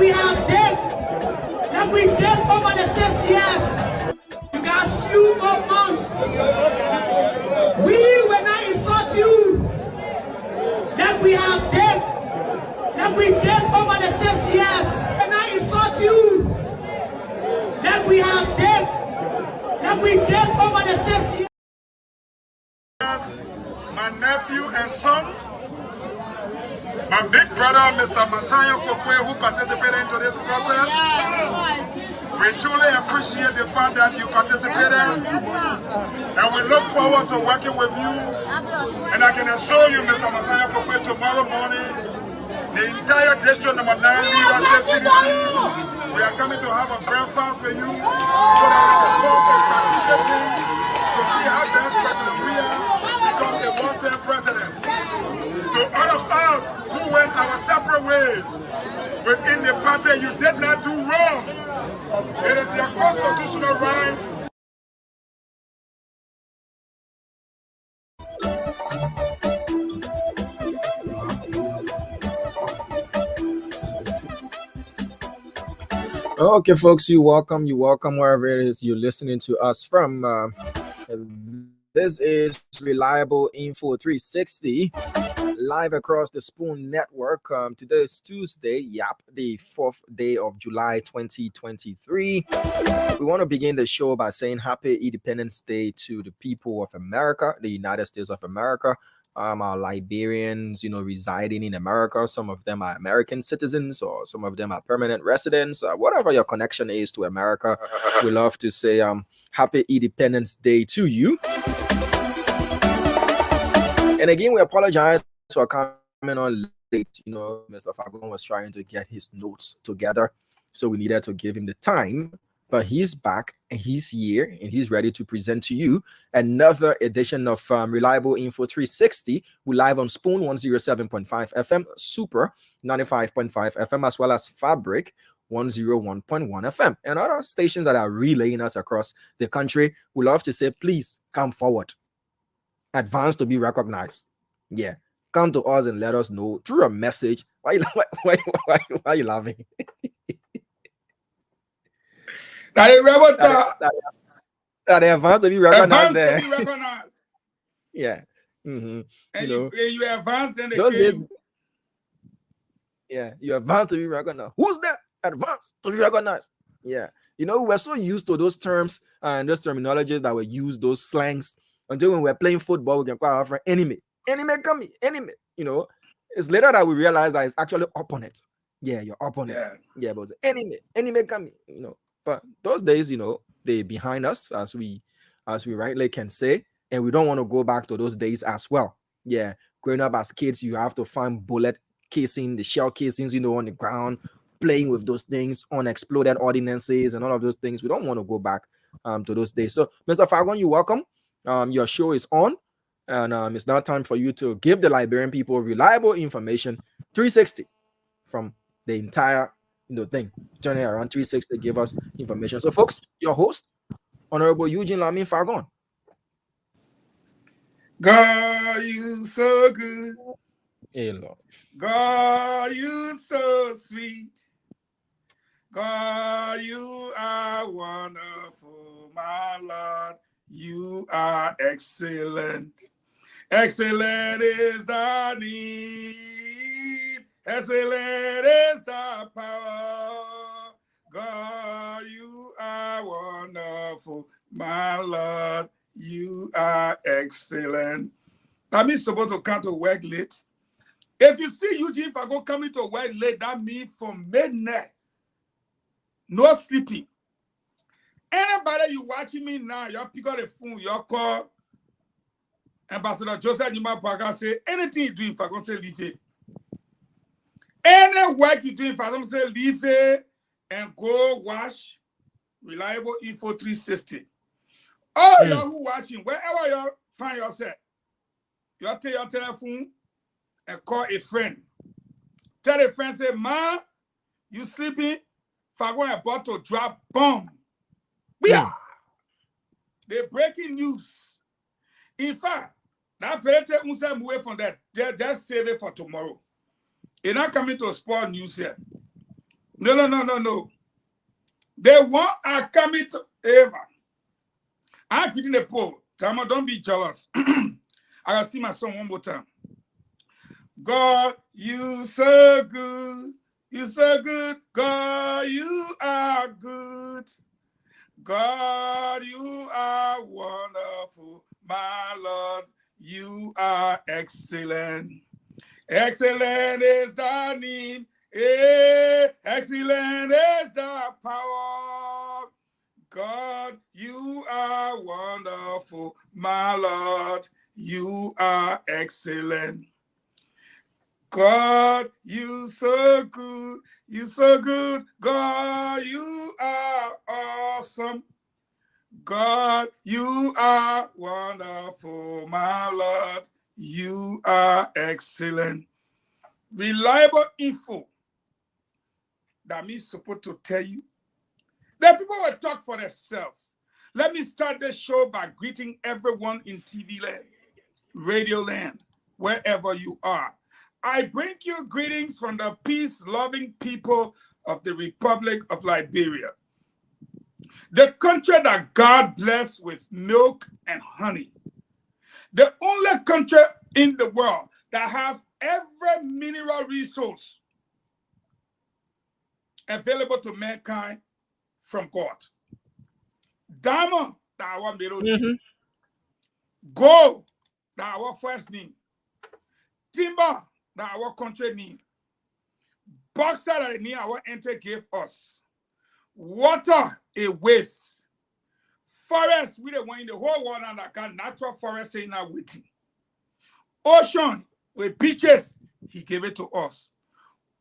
we have dead, that we dead over the 6 years. You got few more months. We will not insult you. That we have dead, that we dead over the 6 years. When I insult you, that we have dead, that we dead over the 6 years. My nephew and son, my big brother, Mr. Masaya Kokwe, who participated in today's process. We truly appreciate the fact that you participated, and we look forward to working with you. And I can assure you, Mr. Masaya Kokwe, tomorrow morning, the entire District Number 9 leadership citizens, we are coming to have a breakfast with you so that we can focus strategically to see how best President Weah becomes a one-term president. To all of us who went our separate ways within the party, you did not do wrong. It is your constitutional right. Okay, folks, you're welcome wherever it is you're listening to us from. This is Reliable Info 360, live across the Spoon Network. Today is Tuesday, the 4th day of July 2023. We want to begin the show by saying Happy Independence Day to the people of America, the United States of America. Our Liberians, residing in America. Some of them are American citizens, or some of them are permanent residents. Whatever your connection is to America, we love to say Happy Independence Day to you. And again, we apologize for coming on late. Mr. Fagon was trying to get his notes together, so we needed to give him the time. But he's back and he's here and he's ready to present to you another edition of Reliable Info 360. We're live on Spoon 107.5 FM, Super 95.5 FM, as well as Fabric 101.1 FM, and other stations that are relaying us across the country. We love to say, please come forward. Advance to be recognized. Yeah. Come to us and let us know through a message. Why are you laughing? That they advance to be recognized. Yeah. Mm-hmm. And you advance in the those days. Yeah, you advance to be recognized. Who's that? Advance to be recognized. Yeah. We're so used to those terms and those terminologies that we use, those slangs, until when we're playing football, we can call our friend enemy. Enemy coming, enemy. It's later that we realize that it's actually opponent. Yeah, your opponent. Yeah, but enemy coming, But those days, they're behind us, as we rightly can say, and we don't want to go back to those days as well. Yeah, growing up as kids, you have to find bullet casing, the shell casings, on the ground, playing with those things, unexploded ordinances, and all of those things. We don't want to go back to those days. So, Mr. Fagon, you're welcome. Your show is on, and it's now time for you to give the Liberian people reliable information, 360 from the entire thing. Turning around 360, give us information. So, folks, your host, Honorable Eugene Lamin Fagon. God, you so good. Hey, Lord. God, you so sweet. God, you are wonderful, my Lord. You are excellent. Excellent is thy name. Excellent is thy power. God, you are wonderful. My Lord, you are excellent. That means supposed to come to work late. If you see Eugene Fagon coming to work late, that means from midnight, no sleeping. Anybody you watching me now, you pick up the phone, you call Ambassador Joseph Nima Paga, say anything you do in Fagon, say leave it. Any work you do in Fagon, say leave it and go watch Reliable Info 360. All y'all who watching, wherever you find yourself, you take your telephone and call a friend. Tell a friend, say, Ma, you sleeping? Fagon about to drop bomb. Yeah. The breaking news. In fact, that parent must move away from that. Just save it for tomorrow. It's not coming to spoil news here. No. They want are coming to Eva. I'm putting the poll. Tama, don't be jealous. I gotta see my song one more time. God, you so good. You so good. God, you are good. God, you are wonderful. My Lord, you are excellent. Excellent is thy name. Excellent is the power. God, you are wonderful. My Lord, you are excellent. God, you so good. You so good. God, you are awesome. God, you are wonderful. My Lord, you are excellent. Reliable info that means supposed to tell you. The people will talk for themselves. Let me start this show by greeting everyone in TV land, radio land, wherever you are. I bring you greetings from the peace-loving people of the Republic of Liberia, the country that God blessed with milk and honey, the only country in the world that has every mineral resource available to mankind from God. Diamond, that our middle name. Gold, that our first name. Timber, that our country name. Boxer, that the name our enter gave us. Water, a waste. Forest, we the one in the whole world and that got natural forest in our waiting. Ocean, with beaches, he gave it to us.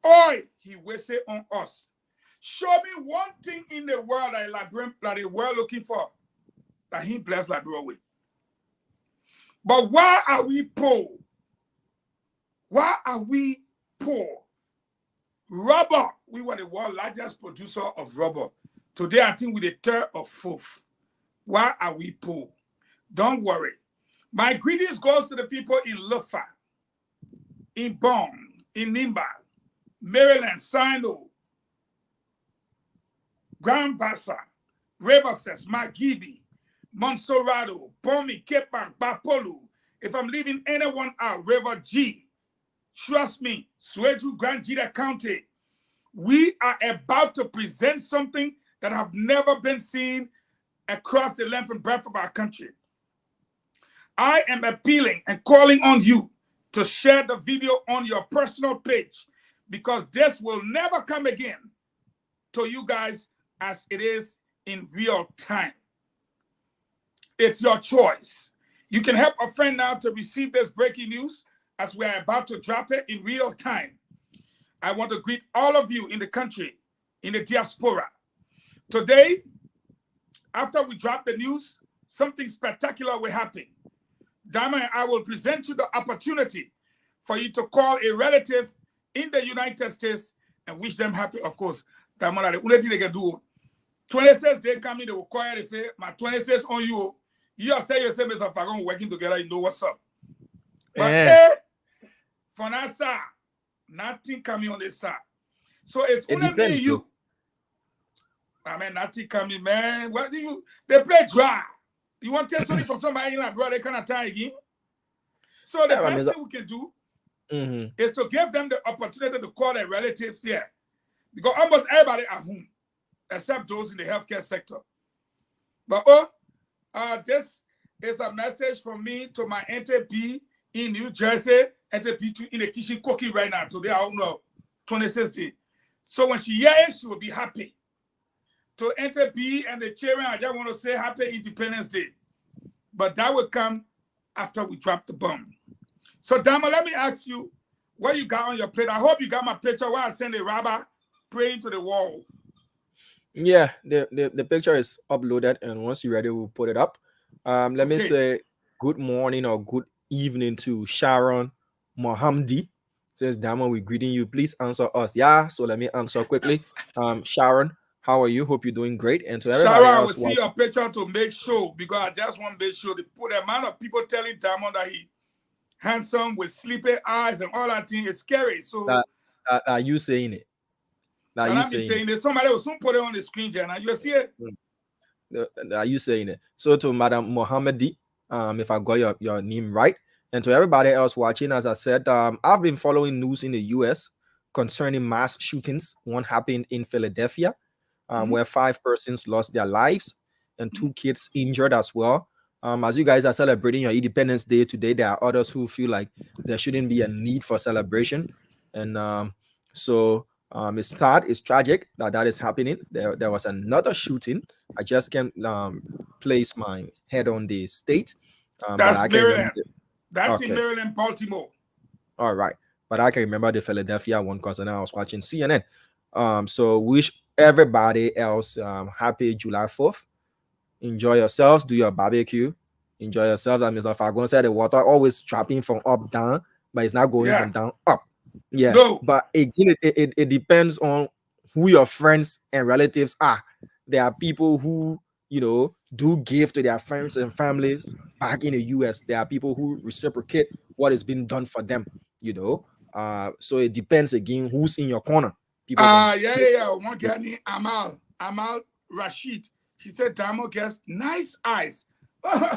Oil, he wasted on us. Show me one thing in the world that the world looking for that he blessed Liberia with. But why are we poor? Why are we poor? Rubber, we were the world's largest producer of rubber. Today, I think we're the third or fourth. Why are we poor? Don't worry. My greetings goes to the people in Lufa, in Bonn, in Nimba, Maryland, Sino, Grand Bassa, Riverses, Magibi, Monserrado, Bomi, Kepan, Bapolu. If I'm leaving anyone out, River G, trust me, Sueju, Grand Jida County, we are about to present something that have never been seen across the length and breadth of our country. I am appealing and calling on you to share the video on your personal page because this will never come again to you guys as it is in real time. It's your choice. You can help a friend now to receive this breaking news as we are about to drop it in real time. I want to greet all of you in the country, in the diaspora. Today, after we drop the news, something spectacular will happen. Diamond and I will present you the opportunity for you to call a relative in the United States and wish them happy, of course. Diamond, the only thing they can do, 26 they come in, they will call you, they say, my 26 on you. You are saying yourself, Mr. Fagon, working together, you know what's up. But for now, sir, nothing coming on this side. So it's only me and you. I mean, nothing coming, man. What do you? They play dry. You want to tell something from somebody in abroad, they cannot tie again. So the best thing we can do is to give them the opportunity to call their relatives here. Because almost everybody at home, except those in the healthcare sector. But this is a message from me to my NTP in New Jersey, NTP in the kitchen cooking right now. Today, I don't know, 2060. So when she hears it, she will be happy. To NTP and the chairman, I just want to say Happy Independence Day. But that will come after we drop the bomb. So, Dama, let me ask you what you got on your plate. I hope you got my picture where I send a rabbi praying to the wall. Yeah, the picture is uploaded, and once you're ready, we'll put it up. Let me say good morning or good evening to Sharon Mohamdi. Says, Dama, we're greeting you. Please answer us. Yeah, so let me answer quickly. Sharon, how are you? Hope you're doing great. And to everybody Sharon, else, I will see your picture to make sure, because I just want to make sure to put the amount of people telling Diamond that he handsome with sleepy eyes and all that thing is scary. So are you saying it? Are Can you I be saying saying that somebody will soon put it on the screen, Jenna? You see it? Are you saying it? So to Madam Mohammedi, if I got your name right, and to everybody else watching, as I said, I've been following news in the U.S. concerning mass shootings. One happened in Philadelphia, where 5 persons lost their lives and 2 kids injured as well. As you guys are celebrating your Independence Day today, there are others who feel like there shouldn't be a need for celebration, and it's sad, it's tragic that is happening. There was another shooting. I just can't place my head on the state, but That's I can remember. Maryland. That's in Okay, Maryland, Baltimore. all right, but I can remember the Philadelphia one because I was watching CNN. So wish everybody else happy July 4th. Enjoy yourselves, do your barbecue, enjoy yourselves. And Mr. Fagon said the water always dropping from up down, but it's not going Yeah. from down up. Yeah, No. but again, it depends on who your friends and relatives are. There are people who, do give to their friends and families back in the US. There are people who reciprocate what is being done for them, so it depends again who's in your corner. People Yeah. One girl named Amal Rashid. She said, Damo guess nice eyes.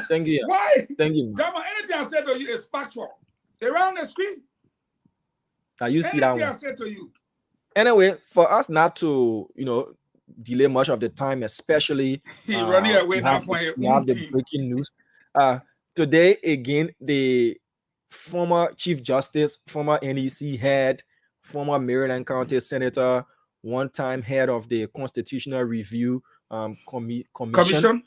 Thank you. Why? Thank you. Damo, anything I said to you is factual. Around the screen. Now you see that one. I said to you. Anyway, for us not to, delay much of the time, especially running away now for the breaking news. Today again, the former Chief Justice, former NEC head, former Maryland County Senator, one-time head of the Constitutional Review Commission.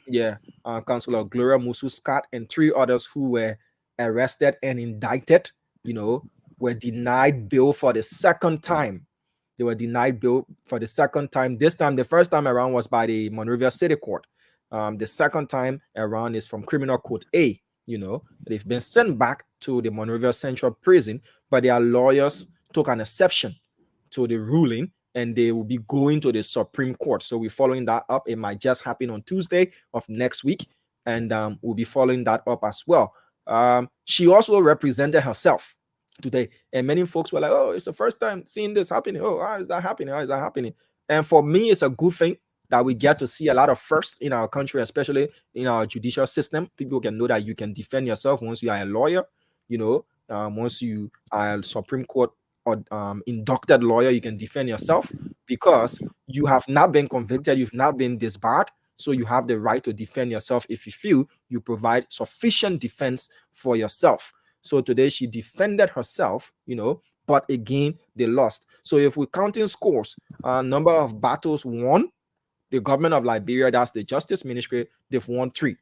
Yeah, Councilor Gloria Musu Scott and 3 others who were arrested and indicted, were denied bail for the second time. They were denied bail for the second time. This time, the first time around was by the Monrovia City Court. The second time around is from Criminal Court A. They've been sent back to the Monrovia Central Prison, but their lawyers took an exception to the ruling, and they will be going to the Supreme Court. So we're following that up. It might just happen on Tuesday of next week, and we'll be following that up as well. She also represented herself today, and many folks were like, oh, it's the first time seeing this happening. Oh, how is that happening? How is that happening? And for me, it's a good thing that we get to see a lot of firsts in our country, especially in our judicial system. People can know that you can defend yourself once you are a lawyer, once you are a Supreme Court or inducted lawyer, you can defend yourself because you have not been convicted, you've not been disbarred, so you have the right to defend yourself if you feel you provide sufficient defense for yourself. So today she defended herself, but again, they lost. So if we're counting scores, number of battles won, the government of Liberia, that's the Justice Ministry, they've won 3.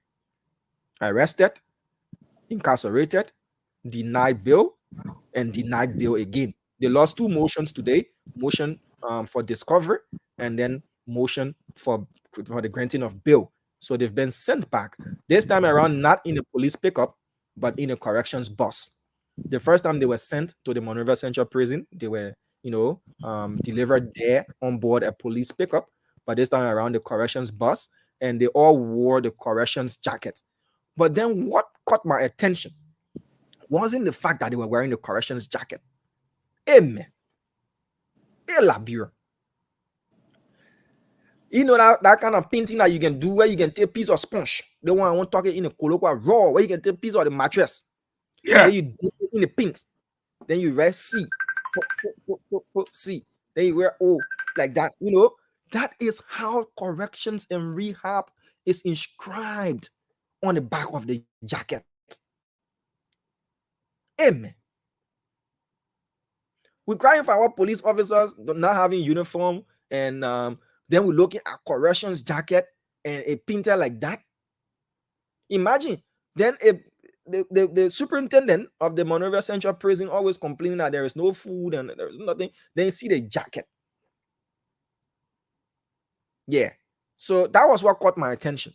Arrested, incarcerated, denied bail, and denied bail again. They lost 2 motions today, motion for discovery and then motion for the granting of bail. So they've been sent back. This time around, not in a police pickup, but in a corrections bus. The first time they were sent to the Monrovia Central Prison, they were, delivered there on board a police pickup. But this time around, the corrections bus, and they all wore the corrections jacket. But then what caught my attention wasn't the fact that they were wearing the corrections jacket. Amen. Elabira. That kind of painting that you can do where you can take a piece of sponge. The one I want to talk in a colloquial raw, where you can take a piece of the mattress. Yeah. Then you dip it in the paint. Then you wear C. C. Then you wear O like that. That is how corrections and rehab is inscribed on the back of the jacket. Amen. We're crying for our police officers not having uniform, and then we're looking at corrections jacket and a painter like that. Imagine then the superintendent of the Monrovia Central Prison always complaining that there is no food and there is nothing. Then you see the jacket. Yeah. So that was what caught my attention.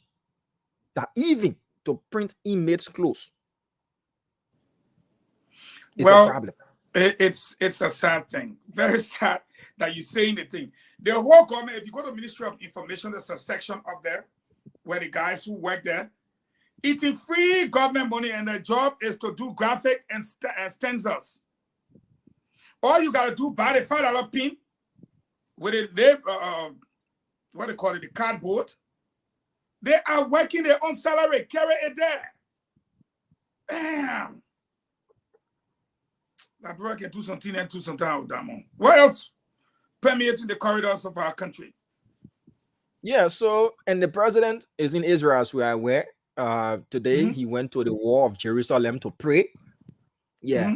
That even to print inmates' clothes is a problem. It's a sad thing. Very sad that you're saying the thing. The whole government, if you go to Ministry of Information, there's a section up there where the guys who work there eating free government money, and their job is to do graphic and stencils. All you gotta do, buy the $5 pin, with it, what they call it, the cardboard. They are working their own salary, carry it there. Damn. La brother can do something and do something with that man. What else permeating the corridors of our country? Yeah, so, and the president is in Israel, as we are aware. Today, he went to the wall of Jerusalem to pray. Yeah.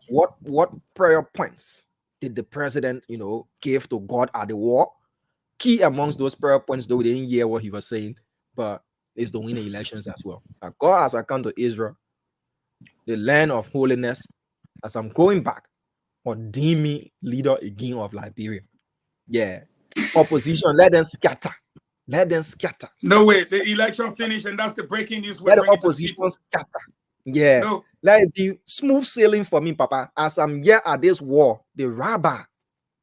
What prayer points did the president, give to God at the war? Key amongst those prayer points, though we didn't hear what he was saying, but is to win the elections as well. And God has come to Israel, the land of holiness, as I'm going back, ordain me leader again of Liberia. Yeah. Opposition, let them scatter. Let them scatter. No way. The election finished, and that's the breaking news. Let the opposition scatter. Yeah. No. Let it be smooth sailing for me, Papa. As I'm here at this war, the rabbi,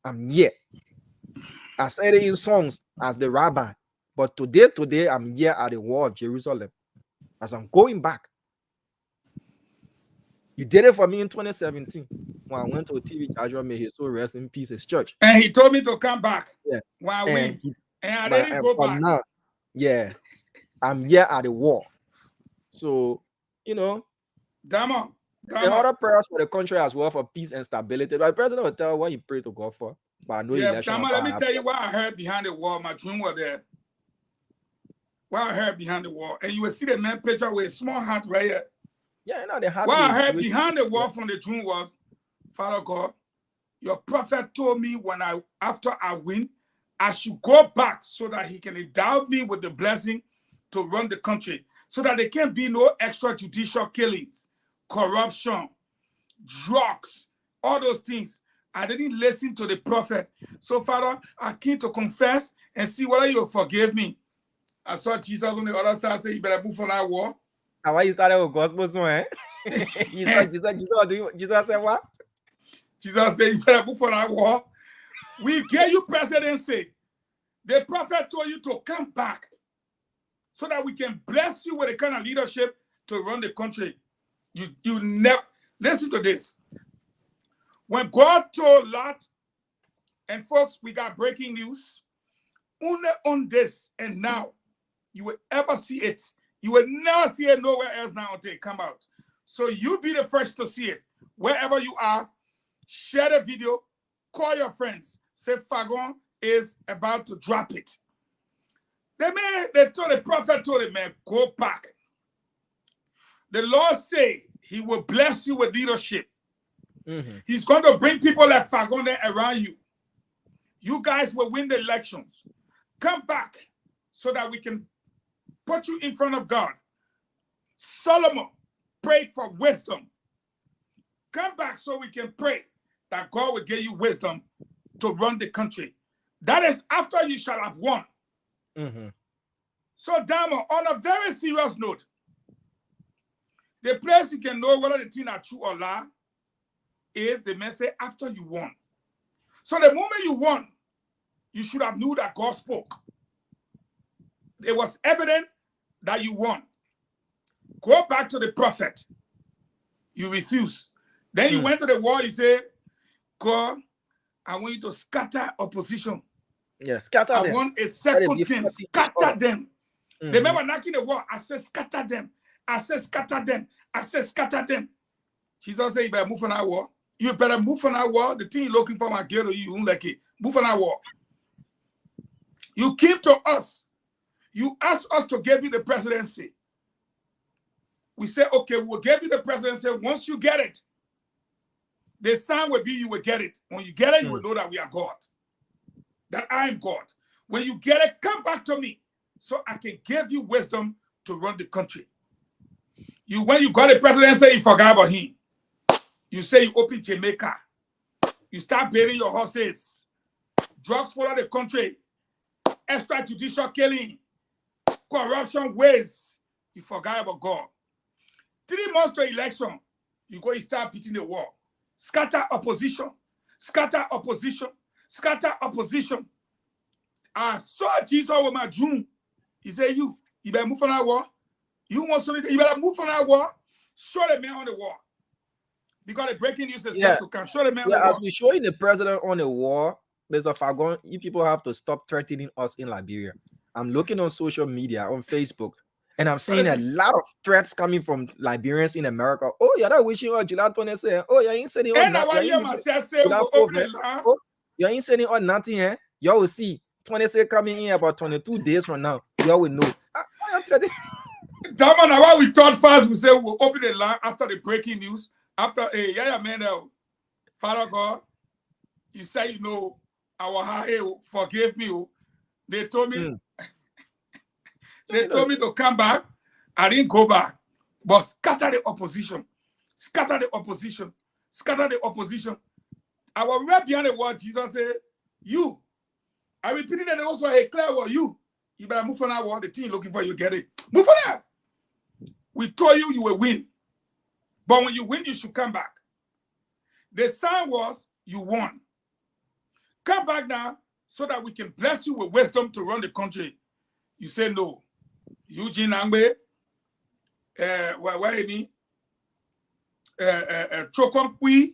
I'm here. I said it in songs as the rabbi. But today, I'm here at the wall of Jerusalem. As I'm going back. You did it for me in 2017 when I went to a TV judgment, may his soul rest in peace, his church. And he told me to come back. Yeah. When I win. And I didn't go back. Now, yeah. I'm here at the wall. So, Dama. There are other prayers for the country as well for peace and stability. But the president will tell what you pray to God for. But I know Dama, let me tell you what I heard behind the wall. My dream was there. What I heard behind the wall. And you will see the man picture with a small hat right here. Yeah, they have. What I heard behind the wall from the dream was, Father God, your prophet told me after I win, I should go back so that he can endow me with the blessing to run the country, so that there can be no extrajudicial killings, corruption, drugs, all those things. I didn't listen to the prophet. So, Father, I came to confess and see whether you forgive me. I saw Jesus on the other side say, you better move from that wall. How you started with gospel song, eh? Jesus said what? Jesus said, you better move from that wall. We gave you presidency. The prophet told you to come back so that we can bless you with the kind of leadership to run the country. You never listen to this. When God told Lot, and folks, we got breaking news. Only on this and now, you will ever see it. You will never see it nowhere else now until it come out. So you be the first to see it. Wherever you are, share the video, call your friends. Say Fagon is about to drop it. The prophet told him, man, go back. The Lord say he will bless you with leadership. He's going to bring people like Fagon around you. You guys will win the elections. Come back so that we can put you in front of God. Solomon prayed for wisdom. Come back so we can pray that God will give you wisdom to run the country. That is after you shall have won. So, Dama, on a very serious note, the place you can know whether the thing are true or lie is the message after you won. So the moment you won, you should have knew that God spoke. It was evident that you won. Go back to the prophet. You refuse. Then you went to the wall, you say, God, I want you to scatter opposition. Yeah, scatter them. I want a second thing, scatter them. They remember knocking the wall. I said, scatter them. I said, scatter them. I said, scatter them. Jesus said, you better move on that wall. You better move on that wall. The thing you're looking for, my girl, you won't like it. Move on that wall. You came to us. You asked us to give you the presidency. We said, okay, we'll give you the presidency once you get it. The sign will be you will get it. When you get it, you will know that we are God. That I am God. When you get it, come back to me so I can give you wisdom to run the country. When you got the presidency, you forgot about him. You say you open Jamaica. You start burying your horses. Drugs follow the country. Extrajudicial killing. Corruption ways. You forgot about God. 3 months to election, you go and start beating the wall. Scatter opposition. Scatter opposition. Scatter opposition. I saw Jesus with my dream. He said, you better move on that wall. You want something? You better move on that wall. Show the man on the wall. Because the breaking news is yet to come. Show the man on the wall. As we showing the president on the wall, Mr. Fagon, you people have to stop threatening us in Liberia. I'm looking on social media, on Facebook, and I'm seeing a lot of threats coming from Liberians in America. Oh, you're not wishing on July 27. Oh, you ain't sending on And I want nothing. you myself say, we'll open the line. Oh, you ain't sending on nothing, eh? You will see 26 coming in about 22 days from now. You will know. Diamond, now we thought first, we say we'll open the line after the breaking news. After Father God, you say, you know, our high, forgive me. They told me, they told me to come back. I didn't go back. But scatter the opposition. Scatter the opposition. Scatter the opposition. I was right behind the word Jesus said, you. I repeated it also, hey, Claire, what you? You better move on that word. The team looking for you, get it. Move on that. We told you will win. But when you win, you should come back. The sign was you won. Come back now so that we can bless you with wisdom to run the country. You say no. Eugene Angbe, where any Chokonkwi,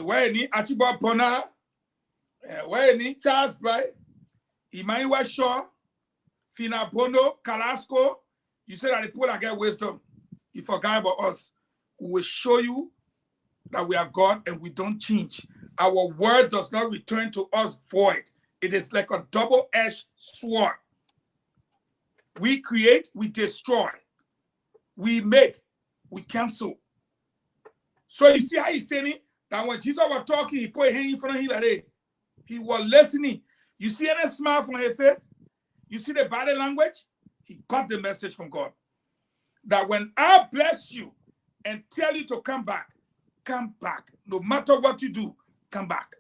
where any Achiba Pona, where any Charles Bright, Emmanuel Shaw, Fina Bono, Carrasco. You said that the people that get wisdom, you forgot about us. We will show you that we are God and we don't change. Our word does not return to us void. It is like a double-edged sword. We create, we destroy. We make, we cancel. So you see how he's saying that when Jesus was talking, he put his hand in front of him like that. He was listening. You see any smile from his face? You see the body language? He got the message from God. That when I bless you and tell you to come back. No matter what you do, come back.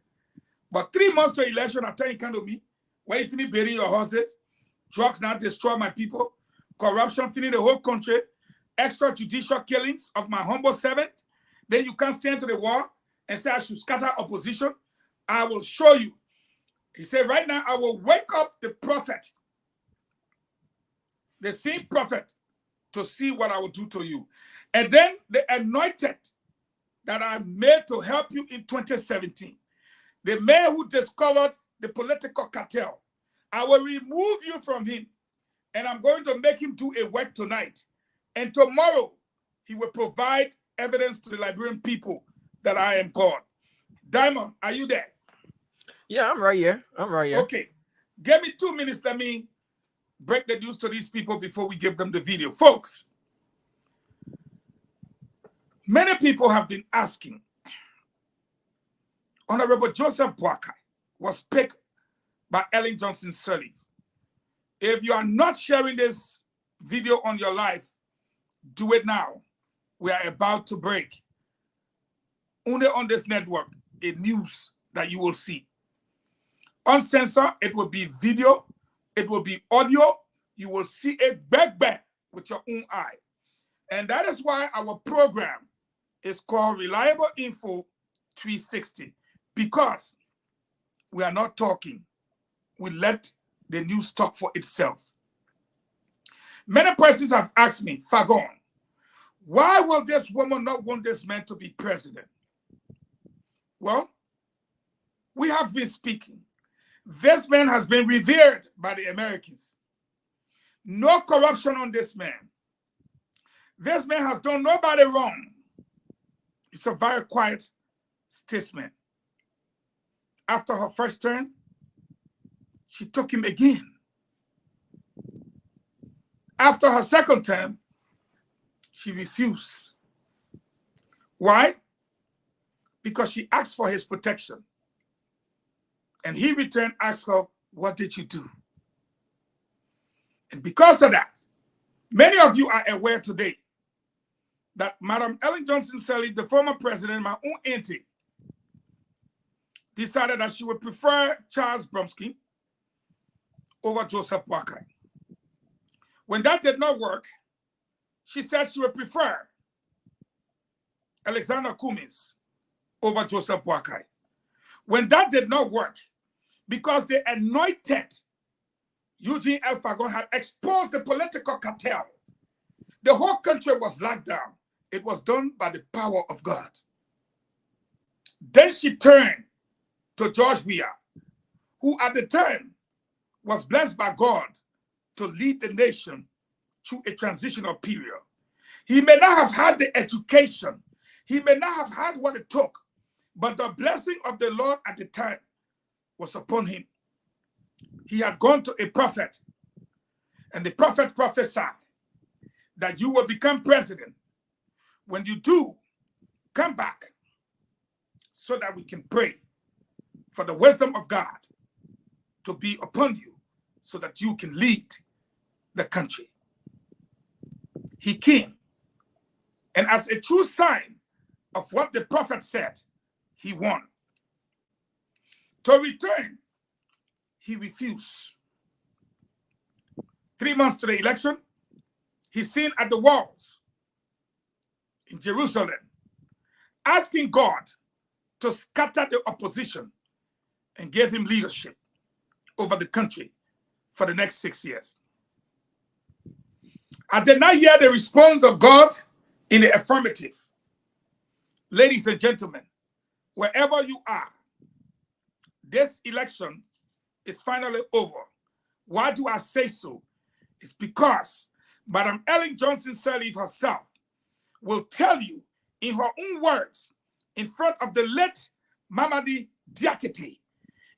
But 3 months to election, I tell you, come to me. Where you finish burying your horses, drugs now destroy my people, corruption finish the whole country, extrajudicial killings of my humble servant. Then you can't stand to the wall and say I should scatter opposition. I will show you. He said, right now, I will wake up the prophet, the same prophet, to see what I will do to you. And then the anointed that I made to help you in 2017, the man who discovered the political cartel, I will remove you from him, and I'm going to make him do a work tonight. And tomorrow, he will provide evidence to the Liberian people that I am God. Diamond, are you there? Yeah, I'm right here. Okay. Give me 2 minutes. Let me break the news to these people before we give them the video. Folks, many people have been asking. Honorable Joseph Boakai was picked by Ellen Johnson Sirleaf. If you are not sharing this video on your life, do it now. We are about to break. Only on this network, a news that you will see. Uncensored, it will be video, it will be audio. You will see it back with your own eye. And that is why our program is called Reliable Info 360, because we are not talking. We let the news talk for itself. Many persons have asked me, Fagon, why will this woman not want this man to be president? Well, we have been speaking. This man has been revered by the Americans. No corruption on this man. This man has done nobody wrong. It's a very quiet statesman. After her first term, she took him again. After her second term, she refused. Why? Because she asked for his protection. And he returned, asked her, what did you do? And because of that, many of you are aware today that Madam Ellen Johnson Sirleaf, the former president, my own auntie, decided that she would prefer Charles Bromsky over Joseph Boakai. When that did not work, she said she would prefer Alexander Cummings over Joseph Boakai. When that did not work, because the anointed Eugene L. Fagon had exposed the political cartel, the whole country was locked down. It was done by the power of God. Then she turned to George Weah, who at the time was blessed by God to lead the nation through a transitional period. He may not have had the education. He may not have had what it took, but the blessing of the Lord at the time was upon him. He had gone to a prophet, and the prophet prophesied that you will become president. When you do, come back so that we can pray for the wisdom of God to be upon you so that you can lead the country. He came, and as a true sign of what the prophet said, he won. To return, he refused. 3 months to the election, he's seen at the walls in Jerusalem, asking God to scatter the opposition and give him leadership over the country for the next 6 years. I did not hear the response of God in the affirmative. Ladies and gentlemen, wherever you are, this election is finally over. Why do I say so? It's because Madam Ellen Johnson Sirleaf herself will tell you in her own words, in front of the late Mamadi Diakite,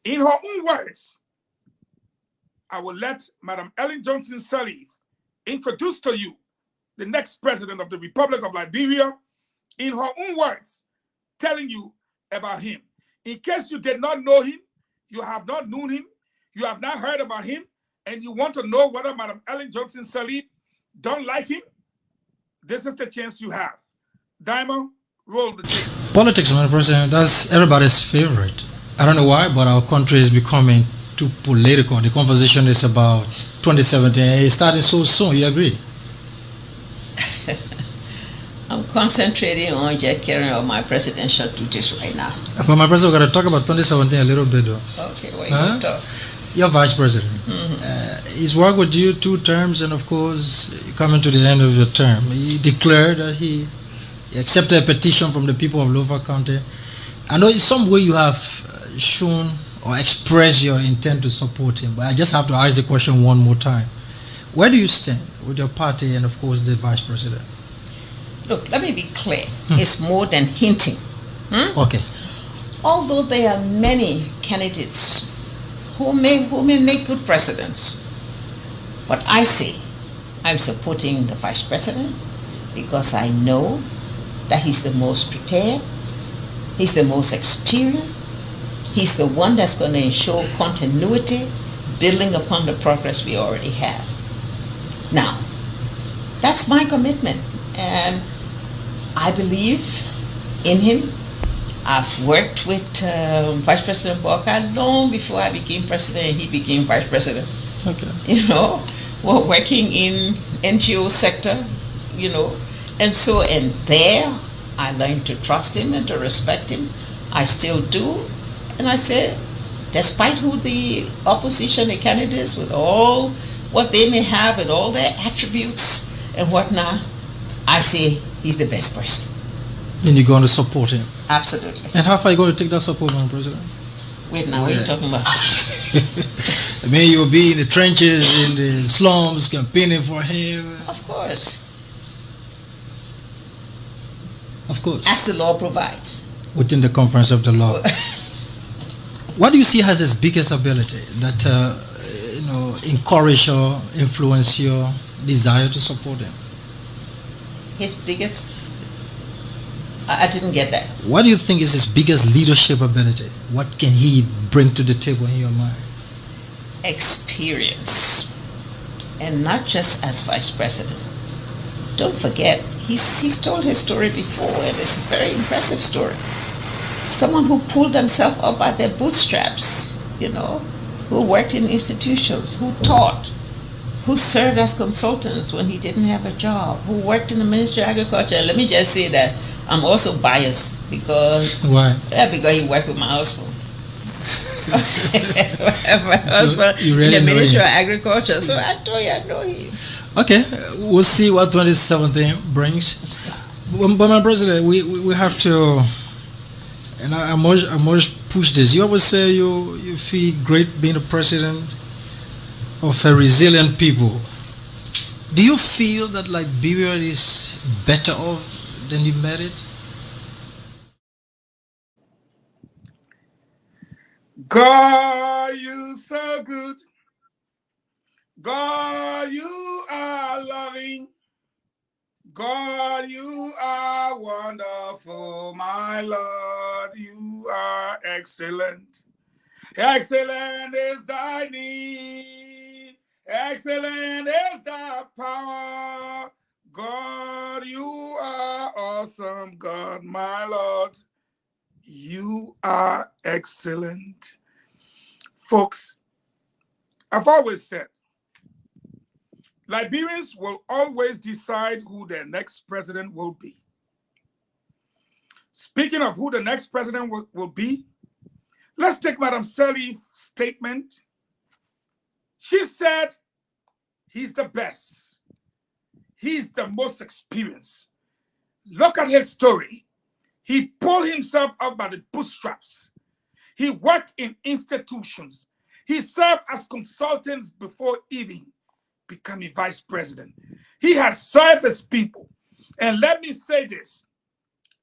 in her own words, I will let Madam Ellen Johnson Sirleaf introduce to you the next president of the Republic of Liberia, in her own words, telling you about him. In case you did not know him, you have not known him, you have not heard about him, and you want to know whether Madam Ellen Johnson Sirleaf don't like him, this is the chance you have. Diamond, roll the tape. Politics, Madam President, that's everybody's favorite. I don't know why, but our country is becoming too political. The conversation is about 2017. It's starting so soon. You agree? I'm concentrating on just carrying out my presidential duties right now. But my president, we're going to talk about 2017 a little bit, though. Okay, well, you talk. You're vice president. He's worked with you 2 terms, and of course, coming to the end of your term, he declared that he accepted a petition from the people of Lofa County. I know in some way you have shown or expressed your intent to support him, but I just have to ask the question one more time. Where do you stand with your party and, of course, the vice president? Look, let me be clear. It's more than hinting. Okay. Although there are many candidates who may make good presidents, but I say I'm supporting the vice president because I know that he's the most prepared, he's the most experienced, he's the one that's going to ensure continuity, building upon the progress we already have. Now, that's my commitment, and I believe in him. I've worked with Vice President Walker long before I became president and he became vice president. Okay. You know, we're working in NGO sector, you know, and so in there I learned to trust him and to respect him. I still do, and I said, despite who the opposition, the candidates, with all what they may have and all their attributes and whatnot, I say he's the best person. And you're going to support him? Absolutely. And how far are you going to take that support, Madam President? Wait now, what are you talking about? I mean, you'll be in the trenches, in the slums, campaigning for him. Of course. Of course. As the law provides. Within the conference of the law. What do you see as his biggest ability that encourage or influence your desire to support him? His biggest... I didn't get that. What do you think is his biggest leadership ability? What can he bring to the table in your mind? Experience. And not just as vice president. Don't forget, he's told his story before, and it's a very impressive story. Someone who pulled himself up by their bootstraps, you know, who worked in institutions, who taught, who served as consultants when he didn't have a job, who worked in the Ministry of Agriculture. And let me just say that I'm also biased because... Why? Because he worked with my husband. My husband you really in the Ministry him. of Agriculture. So I told you I know him. Okay, we'll see what 2017 brings. But my president, we have to, and I must push this. You always say you feel great being a president of a resilient people. Do you feel that Liberia is better off than you met it? God, you so good. God, you are loving. God, you are wonderful. My Lord, you are excellent. Excellent is thy name. Excellent is thy power. God, you are awesome. God, my Lord, you are excellent. Folks, I've always said, Liberians will always decide who their next president will be. Speaking of who the next president will be, let's take Madam Sirleaf's statement. She said he's the best. He's the most experienced. Look at his story. He pulled himself up by the bootstraps. He worked in institutions. He served as consultants before even becoming vice president. He has served his people. And let me say this,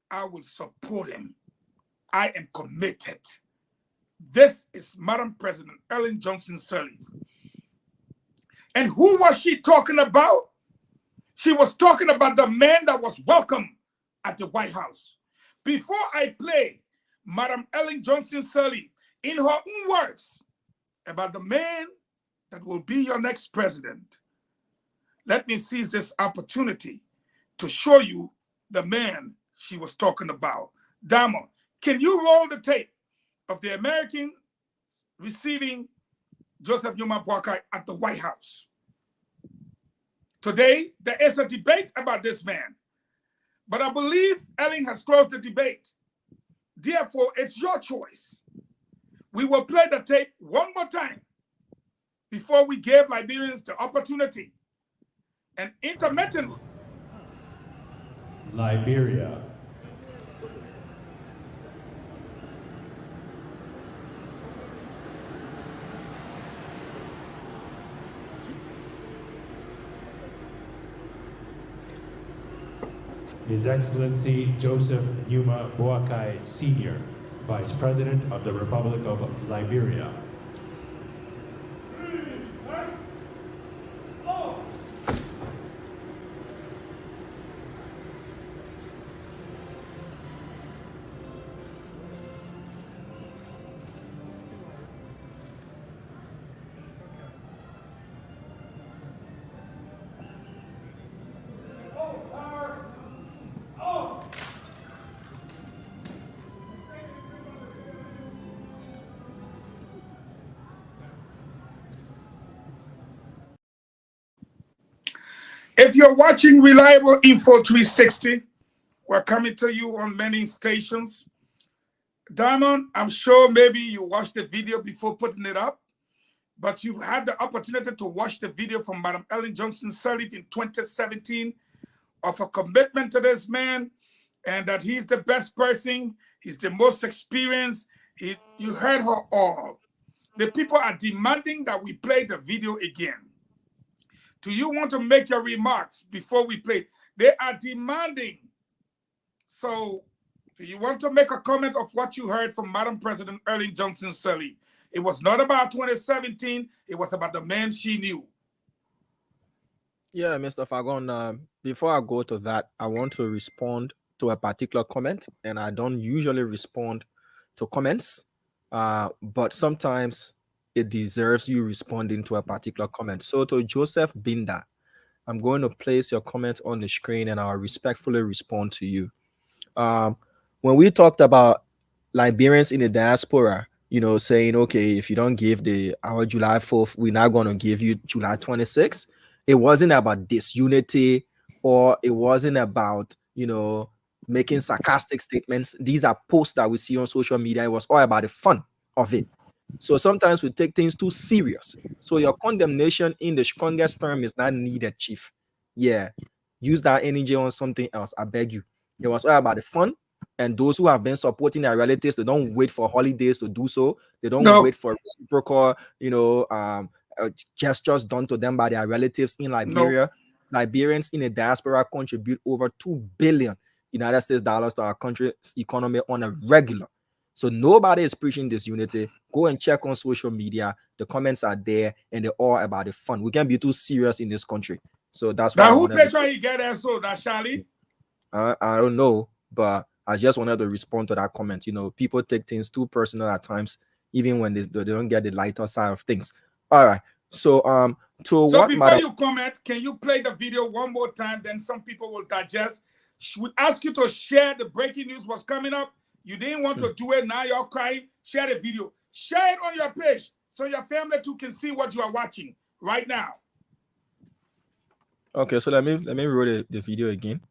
I will support him. I am committed. This is Madam President Ellen Johnson Sirleaf. And who was she talking about? She was talking about the man that was welcome at the White House. Before I play Madam Ellen Johnson Sirleaf in her own words about the man that will be your next president, let me seize this opportunity to show you the man she was talking about. Damo, can you roll the tape of the American receiving Joseph Numa Boakai at the White House? Today, there is a debate about this man, but I believe Ellen has closed the debate. Therefore, it's your choice. We will play the tape one more time before we give Liberians the opportunity. And intermittently, Liberia. His Excellency Joseph Numa Boakai Sr., Vice President of the Republic of Liberia. if you're watching Reliable Info 360, we're coming to you on many stations. Diamond, I'm sure maybe you watched the video before putting it up, but you've had the opportunity to watch the video from Madam Ellen Johnson Sirleaf in 2017 of a commitment to this man and that he's the best person, he's the most experienced. You heard her all. The people are demanding that we play the video again. Do you want to make your remarks before we play? They are demanding. So, do you want to make a comment of what you heard from Madam President Ellen Johnson Sirleaf? It was not about 2017. It was about the man she knew. Yeah, Mr. Fagon, before I go to that, I want to respond to a particular comment, and I don't usually respond to comments, but sometimes it deserves you responding to a particular comment. So to Joseph Binda, I'm going to place your comment on the screen and I'll respectfully respond to you. When we talked about Liberians in the diaspora, saying, okay, if you don't give our July 4th, we're not going to give you July 26th. It wasn't about disunity, or it wasn't about, making sarcastic statements. These are posts that we see on social media. It was all about the fun of it. So sometimes we take things too serious. So your condemnation in the strongest term is not needed, Chief. Yeah. Use that energy on something else. I beg you. It was all about the fun. And those who have been supporting their relatives, they don't wait for holidays to do so. They don't No. wait for reciprocal, gestures done to them by their relatives in Liberia. No. Liberians in the diaspora contribute over $2 billion United States dollars to our country's economy on a regular. So nobody is preaching disunity. Go and check on social media. The comments are there, and they're all about the fun. We can't be too serious in this country. So that's why. Now, who picture you get that? So that Charlie? I don't know, but I just wanted to respond to that comment. People take things too personal at times, even when they don't get the lighter side of things. All right. So before you comment, can you play the video one more time? Then some people will digest. We ask you to share the breaking news was coming up. You didn't want to do it. Now you're crying. Share the video. Share it on your page so your family too can see what you are watching right now. Okay, so let me roll the video again.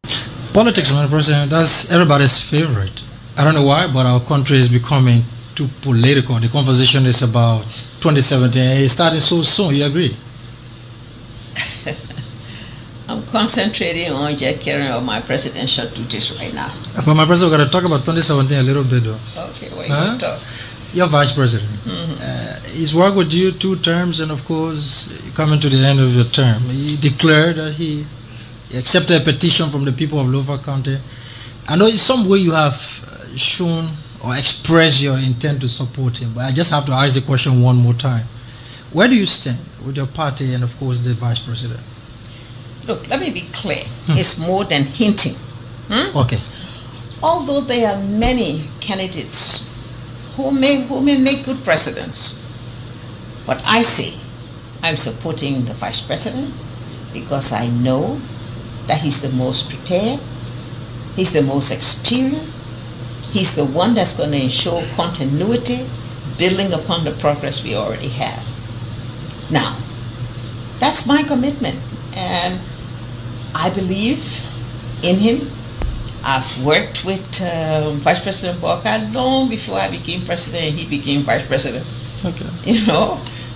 Politics, Mr. President, that's everybody's favorite. I don't know why, but our country is becoming too political. The conversation is about 2017. It's starting so soon. You agree? I'm concentrating on just carrying out my presidential duties right now. But my president, we're going to talk about 2017 a little bit, though. Okay, well, you can talk. You're vice president. He's worked with you 2 terms, and of course, coming to the end of your term, he declared that he accepted a petition from the people of Lofa County. I know in some way you have shown or expressed your intent to support him, but I just have to ask the question one more time. Where do you stand with your party and, of course, the vice president? Look, let me be clear. It's more than hinting. Okay. Although there are many candidates who may make good presidents, but I say I'm supporting the vice president because I know that he's the most prepared, he's the most experienced, he's the one that's going to ensure continuity, building upon the progress we already have. Now, that's my commitment, and I believe in him. I've worked with Vice President Walker long before I became president and he became vice president. Okay.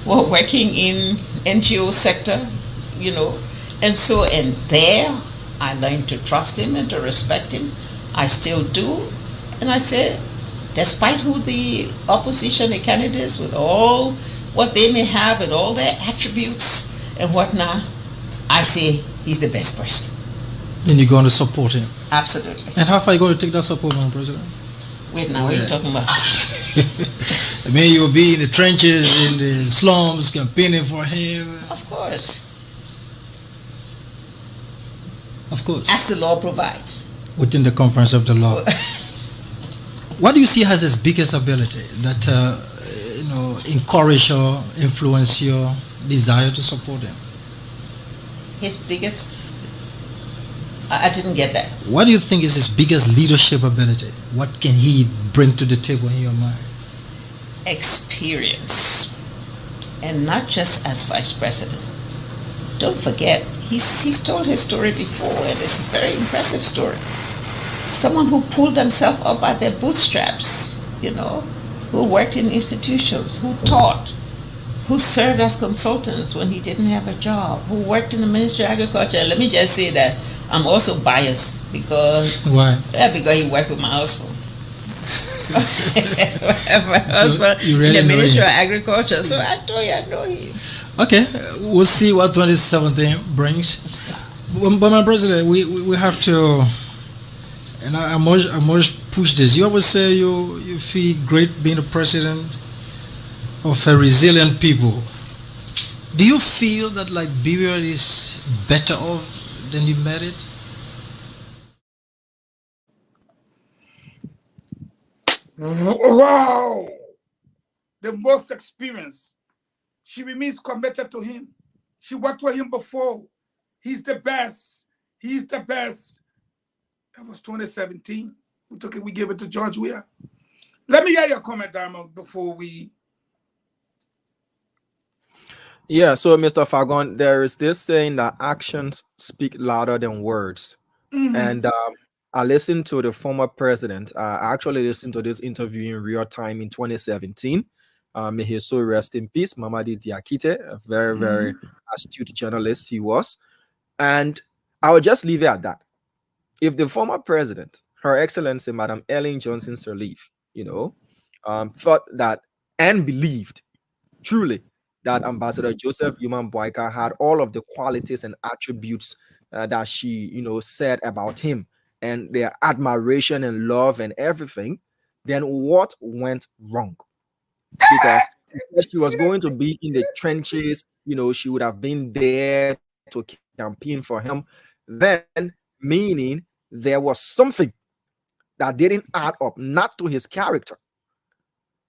We're working in NGO sector, and there I learned to trust him and to respect him. I still do. And I said, despite who the opposition, the candidates, with all what they may have and all their attributes and whatnot, I say he's the best person. And you're going to support him? Absolutely. And how far are you going to take that support, Madam President? Wait now, what are you talking about? I mean, you'll be in the trenches, in the slums, campaigning for him. Of course. Of course. As the law provides. Within the conference of the law. What do you see as his biggest ability that, encourage or influence your desire to support him? His biggest... I didn't get that. What do you think is his biggest leadership ability? What can he bring to the table in your mind? Experience. And not just as vice president. Don't forget, he's told his story before, and it's a very impressive story. Someone who pulled themselves up by their bootstraps, who worked in institutions, who taught, who served as consultants when he didn't have a job, who worked in the Ministry of Agriculture. And let me just say that I'm also biased because... Why? Because he worked with my husband. My husband really in the Ministry of Agriculture. So I told you I know him. Okay, we'll see what 2017 brings. But my president, we have to, and I must push this. You always say you feel great being the president of a resilient people. Do you feel that Liberia is better off than you met it? Wow! The most experienced. She remains committed to him. She worked with him before. He's the best. He's the best. That was 2017. We gave it to George Weah. Let me hear your comment, Diamond, before we... Yeah, so Mr. Fagon, there is this saying that actions speak louder than words. And I listened to the former president. I actually listened to this interview in real time in 2017. May his soul rest in peace, Mamadi Diakite, a very, very astute journalist he was. And I will just leave it at that. If the former president Her Excellency, Madam Ellen Johnson Sirleaf, thought that and believed truly that Ambassador Joseph Human Boyka had all of the qualities and attributes that she, said about him, and their admiration and love and everything. Then what went wrong? Because she was going to be in the trenches, she would have been there to campaign for him. Then, meaning there was something that didn't add up, not to his character,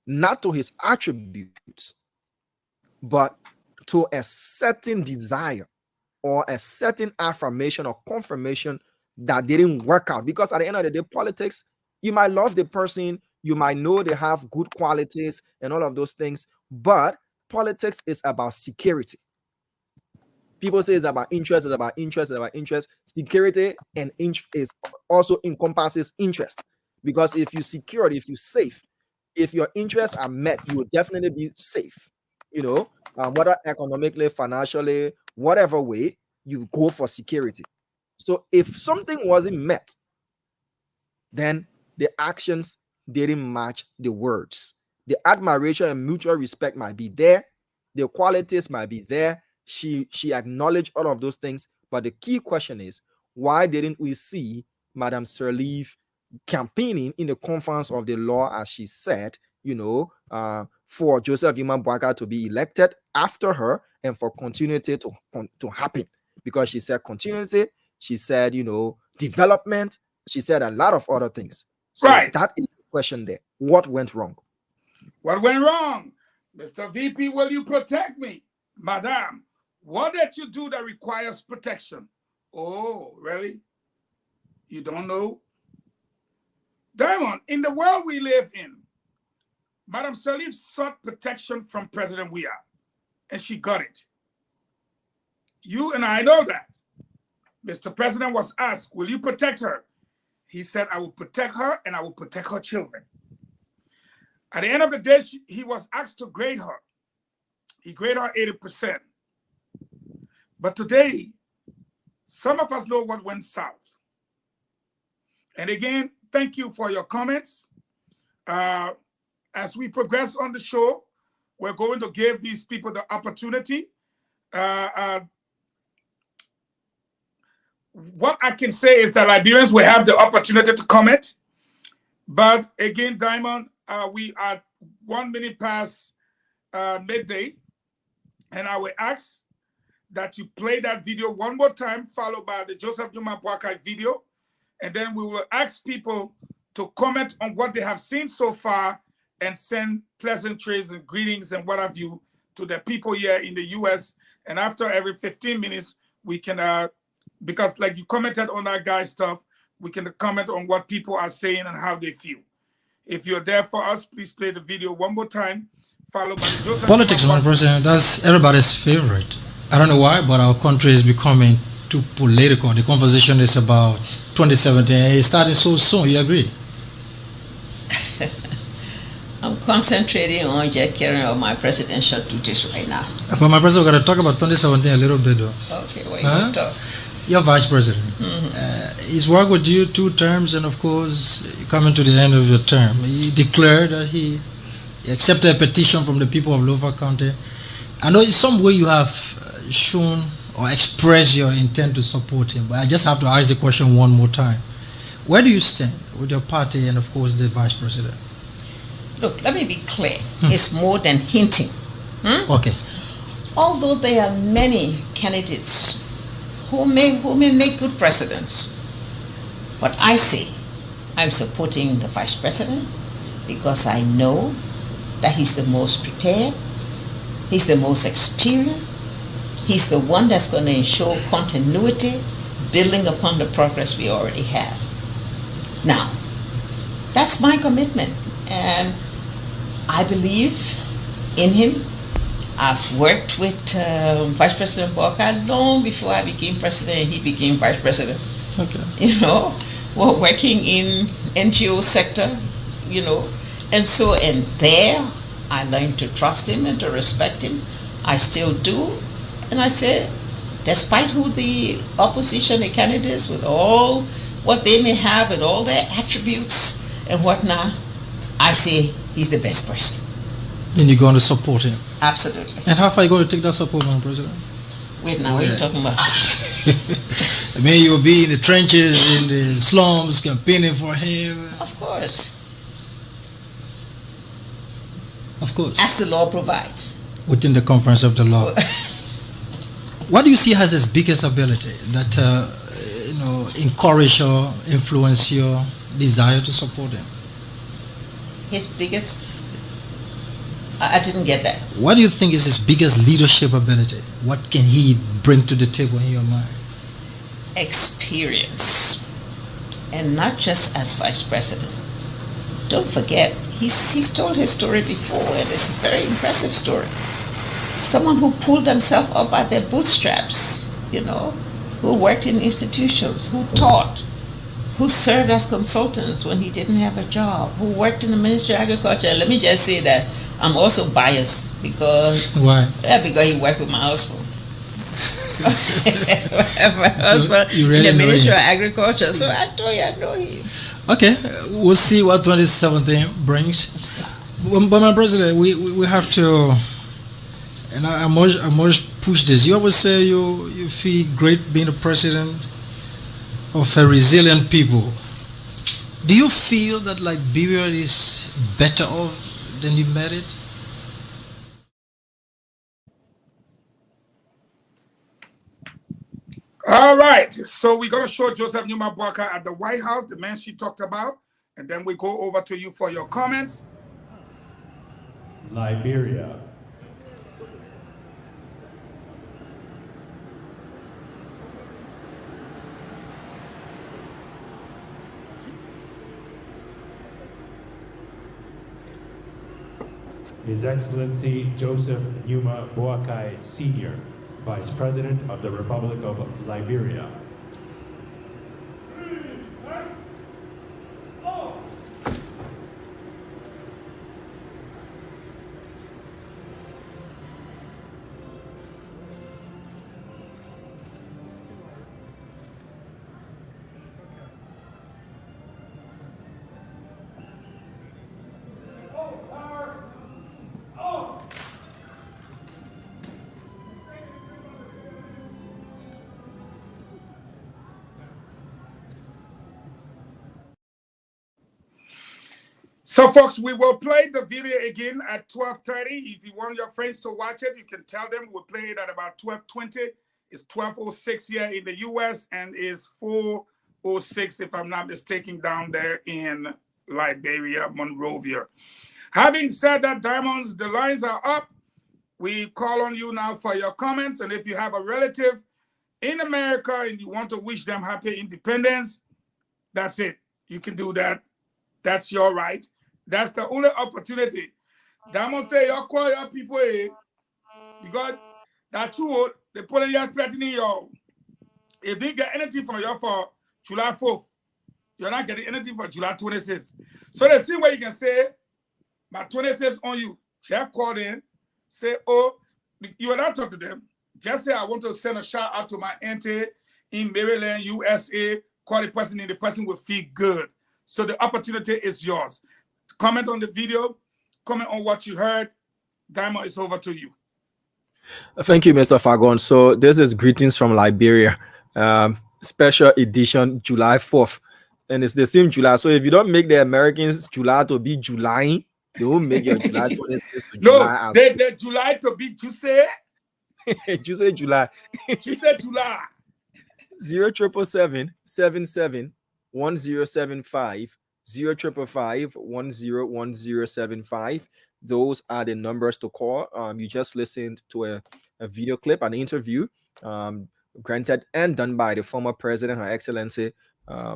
not to his attributes, but to a certain desire or a certain affirmation or confirmation that didn't work out. Because at the end of the day, politics, you might love the person, you might know they have good qualities and all of those things, but politics is about security. People say it's about interest, it's about interest, it's about interest. Security and is also encompasses interest. Because if you secure, if you safe, if your interests are met, you will definitely be safe. Whether economically, financially, whatever way, you go for security. So if something wasn't met, then the actions didn't match the words. The admiration and mutual respect might be there. The qualities might be there. She acknowledged all of those things. But the key question is, why didn't we see Madam Sirleaf campaigning in the confines of the law, as she said, for Joseph Human Boyka to be elected after her and for continuity to happen? Because she said continuity, she said, development, she said a lot of other things. So right. That is the question there. What went wrong? What went wrong? Mr. VP, will you protect me? Madam, what did you do that requires protection? Oh, really? You don't know? Diamond, in the world we live in, Madam Sirleaf sought protection from President Weah, and she got it. You and I know that. Mr. President was asked, will you protect her? He said, I will protect her and I will protect her children. At the end of the day, he was asked to grade her. He graded her 80%. But today, some of us know what went south. And again, thank you for your comments. As we progress on the show, we're going to give these people the opportunity. What I can say is that Liberians will have the opportunity to comment. But again, Diamond, we are 1 minute past midday. And I will ask that you play that video one more time, followed by the Joseph Human Boyka video. And then we will ask people to comment on what they have seen so far and send pleasantries and greetings and what have you to the people here in the U.S. And after every 15 minutes, we can, because like you commented on that guy's stuff, we can comment on what people are saying and how they feel. If you're there for us, please play the video one more time, followed by the Joseph. Politics, my president, that's everybody's favorite. I don't know why, but our country is becoming too political. The conversation is about 2017. It's starting so soon. You agree? I'm concentrating on just carrying out my presidential duties right now. But my president, we're going to talk about 2017 a little bit, though. Okay, well, you can talk. You're vice president. He's worked with you 2 terms, and of course, coming to the end of your term, he declared that he accepted a petition from the people of Lofa County. I know in some way you have shown or expressed your intent to support him, but I just have to ask the question one more time. Where do you stand with your party and, of course, the vice president? Look, let me be clear. It's more than hinting. Okay. Although there are many candidates who may make good presidents, but I say I'm supporting the vice president because I know that he's the most prepared, he's the most experienced, he's the one that's going to ensure continuity, building upon the progress we already have. Now, that's my commitment, and I believe in him. I've worked with Vice President Boyka long before I became president and he became vice president. Okay. We're working in NGO sector, and so and there I learned to trust him and to respect him. I still do, and I said, despite who the opposition, the candidates, with all what they may have with all their attributes and whatnot, I say he's the best person. And you're going to support him? Absolutely. And how far are you going to take that support, Madam President? Wait now, what are you talking about? I mean, you'll be in the trenches, in the slums, campaigning for him. Of course. Of course. As the law provides. Within the conference of the law. What do you see as his biggest ability that encourage or influence your desire to support him? His biggest... I didn't get that. What do you think is his biggest leadership ability? What can he bring to the table in your mind? Experience. And not just as vice president. Don't forget, he's told his story before, and it's a very impressive story. Someone who pulled themselves up by their bootstraps, who worked in institutions, who taught, who served as consultants when he didn't have a job, who worked in the Ministry of Agriculture. Let me just say that I'm also biased because... Why? Yeah, because he worked with my husband. My husband you really in the Ministry him. of Agriculture. So I told you I know him. Okay, we'll see what 2017 brings. But my president, we have to, and I must push this. You always say you feel great being the president of a resilient people. Do you feel that Liberia is better off than you met it? All right, so we're going to show Joseph Numa Boakai at the White House, the man she talked about, and then we go over to you for your comments. Liberia. His Excellency Joseph Numa Boakai Sr., Vice President of the Republic of Liberia. So, folks, we will play the video again at 12:30. If you want your friends to watch it, you can tell them. We'll play it at about 12:20. It's 12:06 here in the U.S. and is 4:06, if I'm not mistaken, down there in Liberia, Monrovia. Having said that, Diamonds, the lines are up. We call on you now for your comments. And if you have a relative in America and you want to wish them happy independence, that's it. You can do that. That's your right. That's the only opportunity. Diamond say, you call your people, because that you they put in your threatening you. If they get anything from you for July 4th, you're not getting anything for July 26th. So the same way you can say, my 26th on you. Check call in, say, oh, you will not talk to them. Just say, I want to send a shout out to my auntie in Maryland, USA. Call the person and the person will feel good. So the opportunity is yours. Comment on the video. Comment on what you heard. Diamond, is over to you. Thank you, Mr. Fagon. So this is greetings from Liberia. Special edition July 4th. And it's the same July. So if you don't make the Americans July to be July, they won't make your July 26th to July. No, they July to be Tuesday. Tuesday, July. Tuesday, July. 0777 77 1075 0555 101075. Those are the numbers to call. You just listened to a video clip, an interview granted and done by the former president, Her Excellency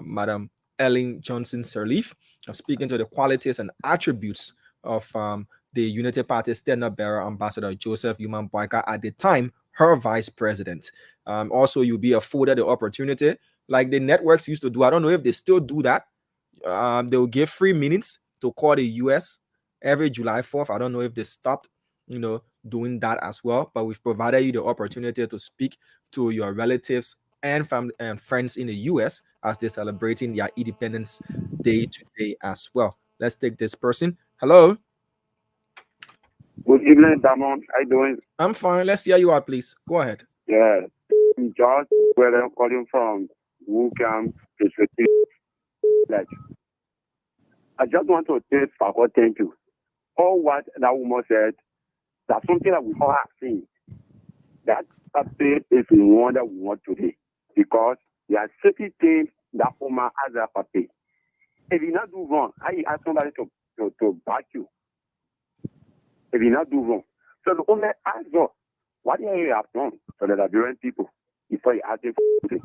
Madam Ellen Johnson Sirleaf, speaking to the qualities and attributes of the Unity Party stand-up bearer, Ambassador Joseph Numa Boakai, at the time her vice president. Also, you'll be afforded the opportunity, like the networks used to do. I don't know if they still do that. They'll give 3 minutes to call the US every July 4th. I don't know if they stopped, doing that as well. But we've provided you the opportunity to speak to your relatives and family and friends in the US as they're celebrating their Independence Day today as well. Let's take this person. Hello. Good evening, Damon. How you doing? I'm fine. Let's hear you out, please. Go ahead. Yeah, I'm George. Where I'm calling from, Wukam, Village. I just want to say, Fako, thank you. All what that woman said, that's something that we all have seen. That paper is the one that we want today because there are certain things that woman has a paper. If you not do wrong, how you ask somebody to back you? If you not do wrong. So the woman asks us, what do you have done for the Liberian people before you ask them for something?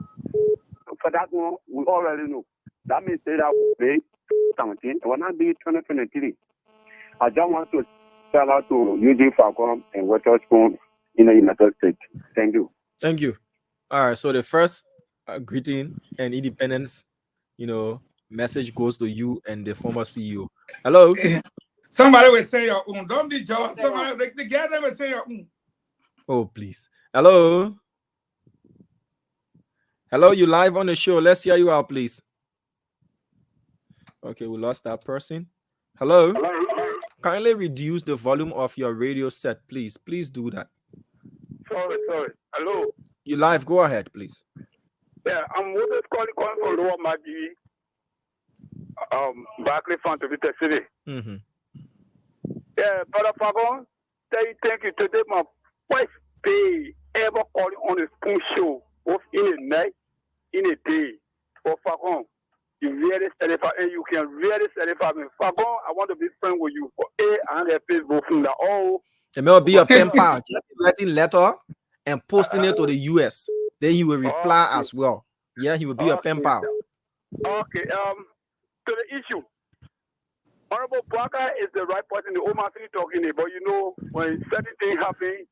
So for that one, we already know. That means that we pay 17, it will not be 2023. I just want to shout out to UG Falcon and Water Spoon in the United States. Thank you. Thank you. All right. So the first greeting and independence, message goes to you and the former CEO. Hello. Somebody will say your own. Don't be jealous. Somebody together will say your own. Oh, please. Hello. Hello, you live on the show. Let's hear you out, please. Okay, we lost that person. Hello. Kindly reduce the volume of your radio set, please. Please do that. Sorry. Hello. You live. Go ahead, please. Yeah, I'm Moses calling from Lower Magi, Barclay Fan to Vita City. Mm-hmm. Yeah, Brother Fagon, thank you today. My first day ever calling on a spoon show, both in a night, in a day. For Fagon, you really satisfy and you can really satisfy me. Fagon, I want to be friends with you for and Facebook from the all. It may be a pen pal, writing letter and posting it to the US. Then he will reply as well. Yeah, he will be a pen pal. Okay, to the issue. Honorable Parker is the right person. The Omar City talking it, but when certain things happen,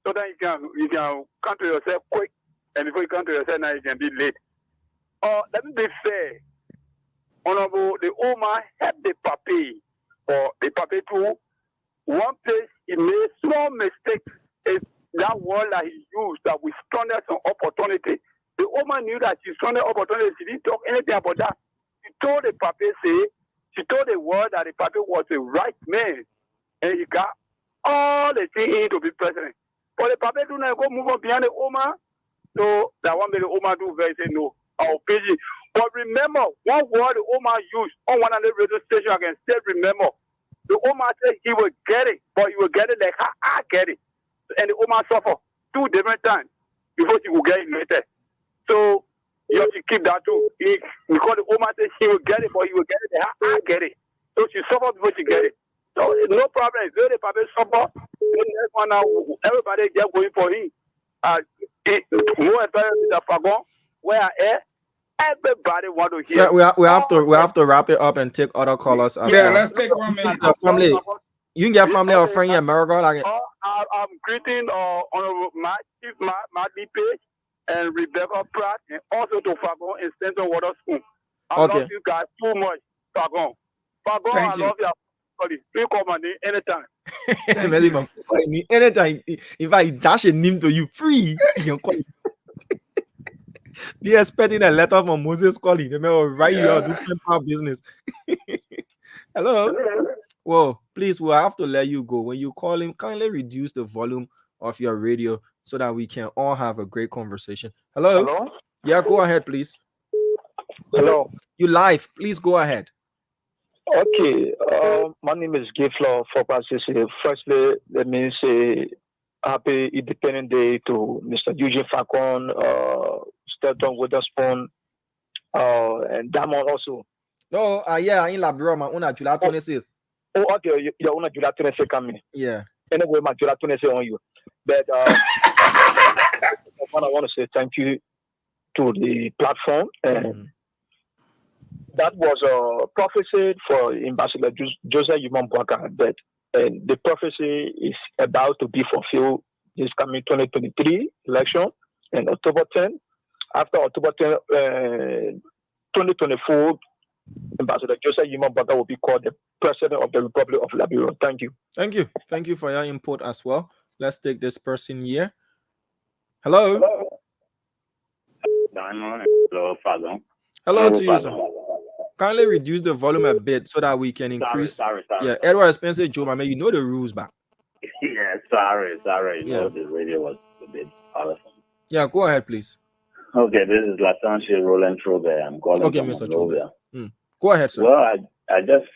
so that you can come to yourself quick, and before you come to yourself now, you can be late. Let me be fair. Honorable, the Omar had the papi or the papi too. One place he made small mistake is that word that he used that we stunted some opportunity. The Omar knew that she stunted opportunity. She didn't talk anything about that. She told the papi she told the world that the papi was the right man, and he got all the things to be president. But the papi do not go move on behind the Omar. So that one made the Omar do very say no. I'll pay you. But remember, one word the Omar used on one of the radio station, I can still remember. The Omar said he will get it, but he will get it like how I get it. And the Omar suffer 2 different times before she will get it later. So you have to keep that too. Because the Omar said she will get it, but he will get it like how I get it. So she suffer before she get it. So it's no problem. It's very probably suffer. Next one now, everybody just going for him. More especially the Fagon, where I am. Everybody want to hear. So we have to wrap it up and take other callers as well. Let's take 1 minute. Family, you can get family or friend in America. Like I'm greeting Honorable Chief Matt Page and Rebecca Pratt, and also to Fagon and Central Water Spoon. I love you guys too much, Fagon. Fagon, I love you. Please call my name anytime. Anytime. If I dash a name to you free, you can call. Be expecting a letter from Moses calling. They may write you out do business. Hello. Whoa, please, we'll have to let you go. When you call him, kindly reduce the volume of your radio so that we can all have a great conversation. Hello? Hello? Yeah, go ahead, please. Hello. You live. Please go ahead. Okay. My name is Giflo for Pasisi. Firstly, let me say happy Independence Day to Mr. Eugene Falcon, Stelton Witherspoon, and Damon also. No, yeah, in Labrador, my own July 26th. Oh, okay, your own July 26th coming. Yeah. Anyway, my July 26th on you. But I want to say thank you to the platform. And that was a prophecy for Ambassador Joseph Yuman Bwaka that the prophecy is about to be fulfilled this coming 2023 election and October 10. After October 10, 2024, Ambassador Joseph Yuman Bwaka will be called the President of the Republic of Liberia. Thank you. Thank you. Thank you for your input as well. Let's take this person here. Hello. Diamond. Hello, Fagon. Hello to you, sir. Kindly reduce the volume a bit so that we can increase. Sorry. Yeah, Edward Spencer, Joe, I mean, you know the rules back. Yeah, sorry. You know, Yeah. the radio was a bit awesome. Yeah, go ahead, please. Okay, this is Lasanche Roland Trobe. I'm calling from Mr. Monrovia. Go ahead, sir. Well, I just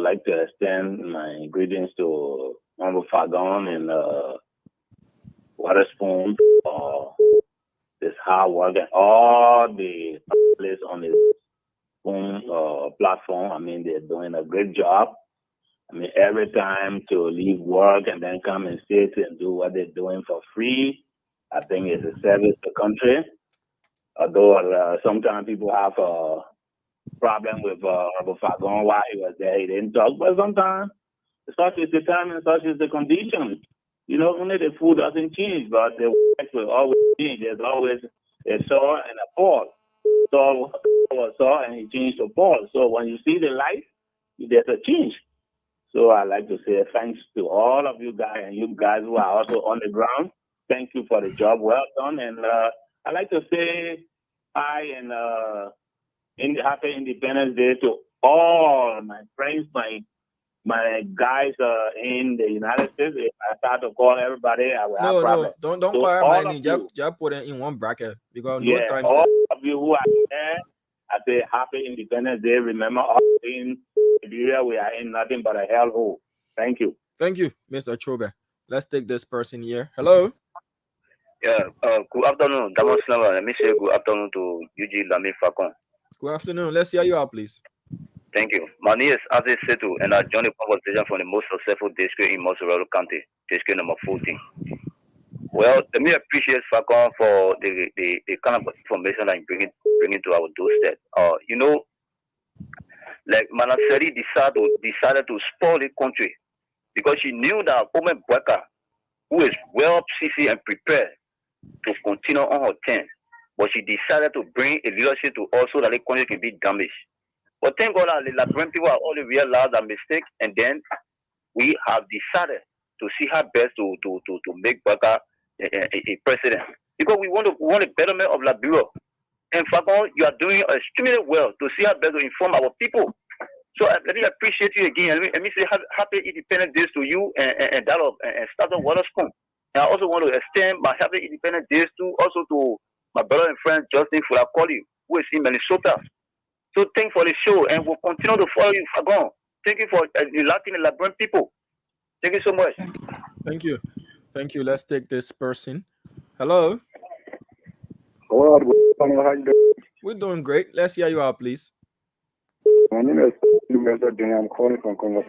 like to extend my greetings to Honorable Fagon and Waterspoon for this hard work and all the place on this platform. I mean, they're doing a great job. I mean, every time to leave work and then come and sit and do what they're doing for free, I think it's a service to the country. Although sometimes people have a problem with Honorable Fagon while he was there, he didn't talk. But sometimes such is the time and such is the condition. You know, only the food doesn't change, but the work will always change. There's always a Saul and a Paul. Saul was Saul and he changed to Paul. So when you see the light, there's a change. So I'd like to say thanks to all of you guys and you guys who are also on the ground. Thank you for the job well done. And I'd like to say hi and happy Independence Day to all my friends, my guys in the United States. If I start to call everybody, I will have problems. Don't call everybody. Just put it in one bracket because no time. All of you who are there, I say happy Independence Day. Remember, all in Nigeria, we are in nothing but a hellhole. Thank you. Thank you, Mr. Trobe. Let's take this person here. Hello. Yeah. Good afternoon, Let me say good afternoon to UG Lami Fakon. Good afternoon. Let's hear you out, please. Thank you. My name is Aziz Setu, and I joined the conversation from the most successful district in Montserrat County, district number 14. Well, let me appreciate Fakon for the kind of information that you bringing to our doorstep. You know, like Manaseri decided to spoil the country because she knew that Omen Bweka, who is well CC and prepared to continue on her term, but she decided to bring a leadership to also that the country can be damaged. But thank God that the Liberian people have already realized that mistake, and then we have decided to see her best to make Bweka a president because we want a betterment of Liberia. And Fagon, you are doing extremely well to see her best to inform our people. So let me appreciate you again. Let me say happy Independence Day to you and that of and Starter Waterspoon. And I also want to extend my happy Independence Days to my brother and friend Justin Fulakoli, who is in Minnesota. So thank you for the show, and we'll continue to follow you, Fagon. Thank you for enlightening the Liberian people. Thank you so much. Thank you. Let's take this person. Hello. Hello. How you doing? We're doing great. Let's hear you out, please. My name is I'm calling from Congress.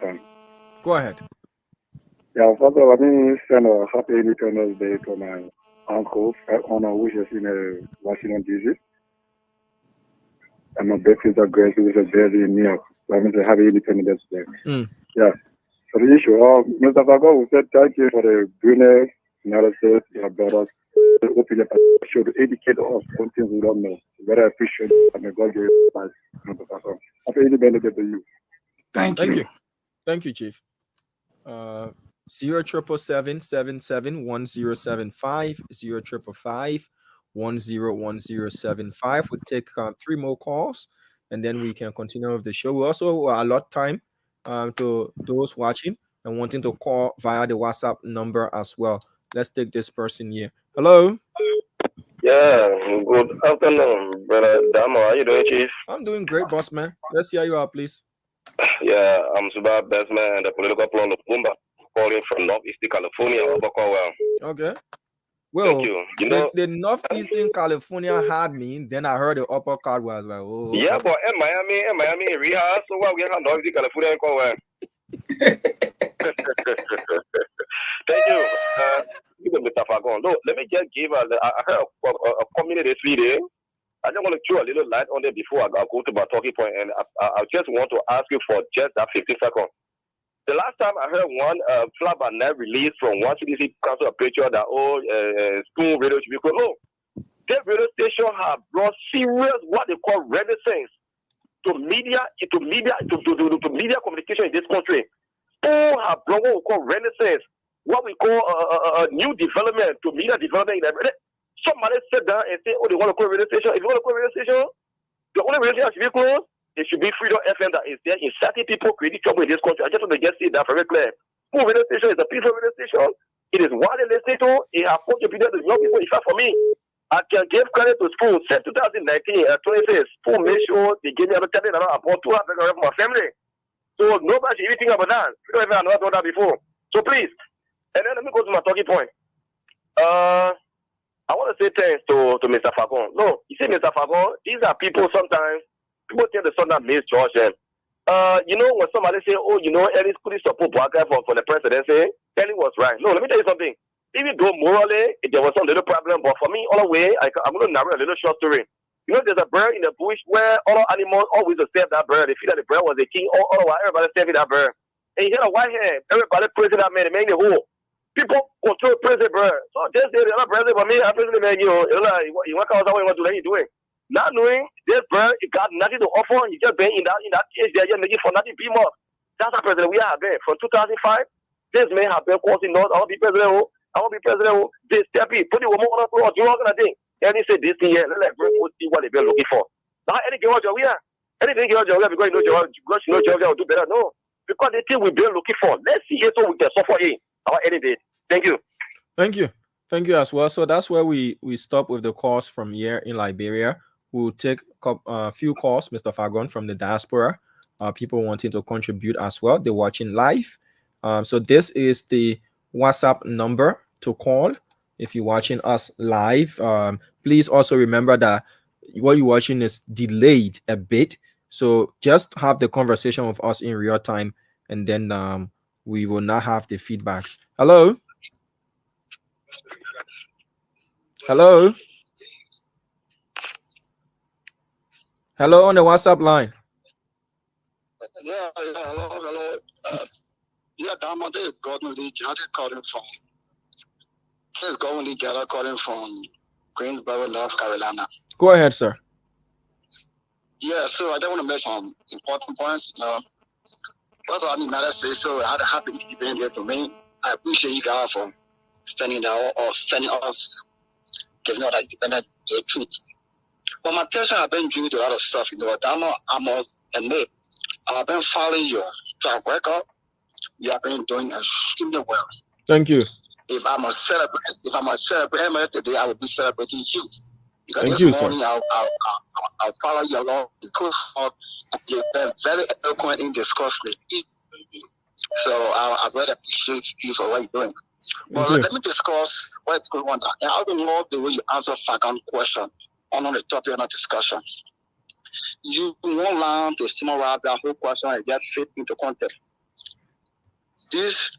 Go ahead. Yeah, first of all, let me send a happy Independence Day to my uncle, which is in Washington, D.C. And my big sister Grace, which is very near. So I'm going to happy Independence Day. Yeah. So the issue, Mr. Fago, we said thank you for the brilliant analysis you have brought us. Open up a show to educate us on things we don't know. Very appreciate it. And may God give you advice, Mr. Fago. Happy Independence Day to you. Thank you. Thank you, Chief. 077771075 055101075. We'll take 3 more calls and then we can continue with the show. We also allot time to those watching and wanting to call via the WhatsApp number as well. Let's take this person here. Hello. Yeah, good afternoon, brother Damo. How you doing, Chief? I'm doing great, boss man. Let's hear you out, please. Yeah, I'm Suba Bestman, the political plan of Pumba, calling from Northeast California. Okay. Well, thank you. You know, the Northeastern California had me. Then I heard the upper card was like, oh. Yeah, but in Miami area. So what we have Northeast California call well. Thank you. Mr. Fagon. No, let me just give I heard a community video. I just want to throw a little light on it before I go to my talking point, and I just want to ask you for just that 50 seconds. The last time I heard one flabbernet release from one CDC council a picture that Spoon radio should be closed. No, that radio station have brought serious what they call renaissance to media communication in this country. Spoon have brought what we call renaissance, what we call a new development to media development. Somebody sit down and say, oh, they want to close radio station. If you want to close radio station, the only radio station should be closed. It should be Freedom FM that is there. Inciting people creating trouble in this country. I just want to get that very clear. Full radio station is a peaceful radio station. It is widely listened to. It has contributed to young people. In fact, for me, I can give credit to school. Since 2019, 26, school made sure they gave me about $200 for my family. So nobody should even think about that. Freedom FM, I never done that before. So please, and then let me go to my talking point. I want to say thanks to Mr. Fagon. No, you see, Mr. Fagon, these are people sometimes. People think the sometimes misjudge them. You know, when somebody say, oh, you know, Ellis could support Bwaka for the presidency, Ellis was right. No, let me tell you something. Even though morally, there was some little problem, but for me, all the way, I'm going to narrate a little short story. You know, there's a bird in the bush where all animals always serve that bird. They feel that the bird was the king. All the while, everybody serving that bird. And you hear a white hair, everybody praising that man, the man in the hole. People control praise the bird. So just say, they're not praising for me, I'm praising the man, you know, you want to come out, what you want to do, you doing. Not knowing this bird, it got nothing to offer, you just been in that cage there, just making for nothing be more. That's the president we have been. From 2005, this man have been causing noise. I want to be president. I want to be president. This step in, put the woman on the floor, do all kind of thing. And he said this thing here, let bring see what they've been looking for. Now, anything else we are. Anything else we are because you know Georgia will do better. No. Because the thing we've been looking for. Let's see it so we can suffer in our any day. Thank you. Thank you. Thank you as well. So that's where we stop with the calls from here in Liberia. We'll take a few calls, Mr. Fagon, from the diaspora. People wanting to contribute as well. They're watching live. So this is the WhatsApp number to call if you're watching us live. Please also remember that what you're watching is delayed a bit. So just have the conversation with us in real time, and then we will not have the feedbacks. Hello? Hello? Hello on the WhatsApp line. Yeah, hello. Yeah, Dama, this is Gordon Lee Jada calling from. This is Gordon Lee Jada calling from Greensboro, North Carolina. Go ahead, sir. Yeah, so I don't want to make some important points. You know, first of all, I'm in the United States, so I had a happy independence to me. I appreciate you guys for standing down or standing off, giving out that independent truth. But my attention has been due to a lot of stuff. You know, I'm admit, I've been following your track record. You have been doing extremely well. Thank you. If I'm a celebrate today, I will be celebrating you. Because Thank this you, morning sir. I'll follow you along because you've been very eloquent in discussing it. So I really appreciate you for what you're doing. But let me discuss what's going on. And I don't love the way you answer second question on the topic of the discussion. You won't learn to summarize the whole question and just fit into context. This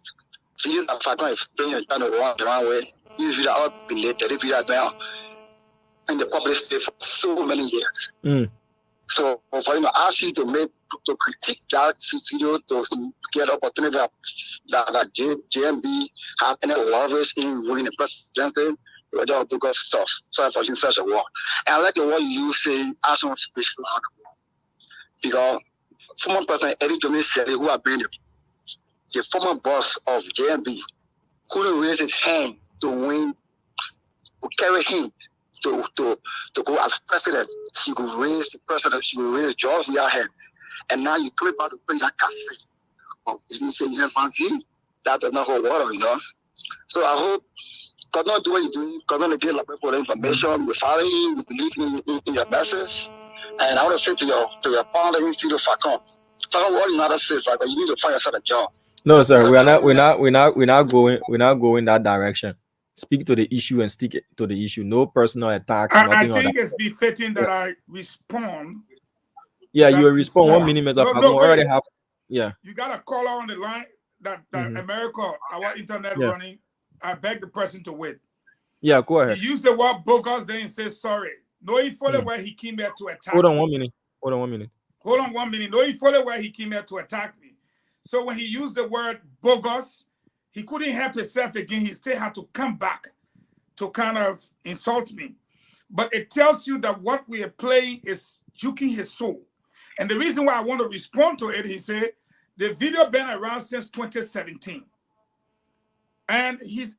video that Fagan is playing is kind of the wrong way. These videos are belated. These videos are down in the public space for so many years. So for you to ask you to critique that video to get opportunity that JMB have any leverage in winning the presidency, we're just because stuff. Sorry for using such a word. And I like the word you say, action speaks loud. Because former President Eddie Jones said who have been the former boss of JMB, couldn't raise his hand to win, to carry him to go as president. He could raise the president, he could raise George Weah hand. And now you put about to bring that cassette. If you say you never fancy, that does not hold water, you know. So I hope God not do what you're doing, God not get people the information, we follow you, we believe in your message. And I want to say to your founder, you see the Fagan. Fagan, what you not say, Fagan, you need to find yourself a job. No, sir, we're not going that direction. Speak to the issue and stick it to the issue. No personal attacks. I think it's befitting that I respond. Yeah, you will respond 1 minute, Mr. Fagan. Already have. Yeah. You got a caller on the line that America, our internet running. I beg the person to wait. Yeah, go ahead. He used the word bogus, then he says sorry. Knowing fully where he came here to attack. Hold on 1 minute. Hold on 1 minute. Knowing fully where he came here to attack me. So when he used the word bogus, he couldn't help himself again. He still had to come back to kind of insult me. But it tells you that what we are playing is juking his soul. And the reason why I want to respond to it, he said, the video been around since 2017. And he's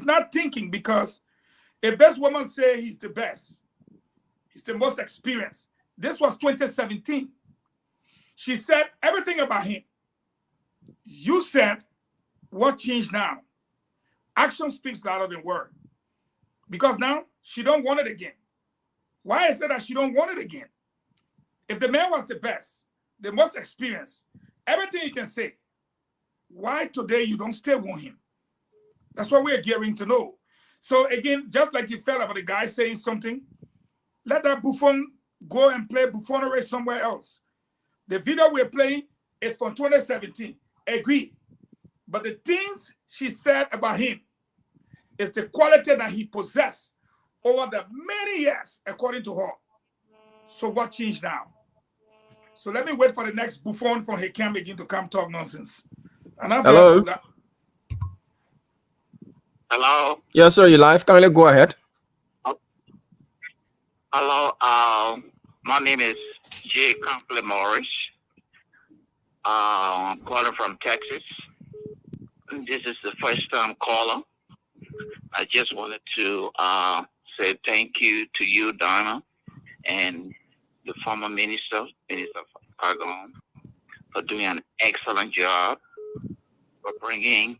not thinking because If this woman say he's the best, he's the most experienced, this was 2017. She said everything about him. You said, what changed now? Action speaks louder than word. Because now she don't want it again. Why is it that she don't want it again? If the man was the best, the most experienced, everything he can say, why today you don't still want him? That's what we're gearing to know. So again, just like you felt about the guy saying something, let that buffoon go and play buffoonery somewhere else. The video we're playing is from 2017. Agree. But the things she said about him is the quality that he possessed over the many years, according to her. So what changed now? So let me wait for the next buffoon from Hekam again to come talk nonsense. And I'm Hello. Hello. Yes, sir. You live? Kindly go ahead. Hello. My name is J. Conklin Morris. I'm calling from Texas. This is the first time caller. I just wanted to say thank you to you, Donna, and the former minister, Minister Fagon, for doing an excellent job, for bringing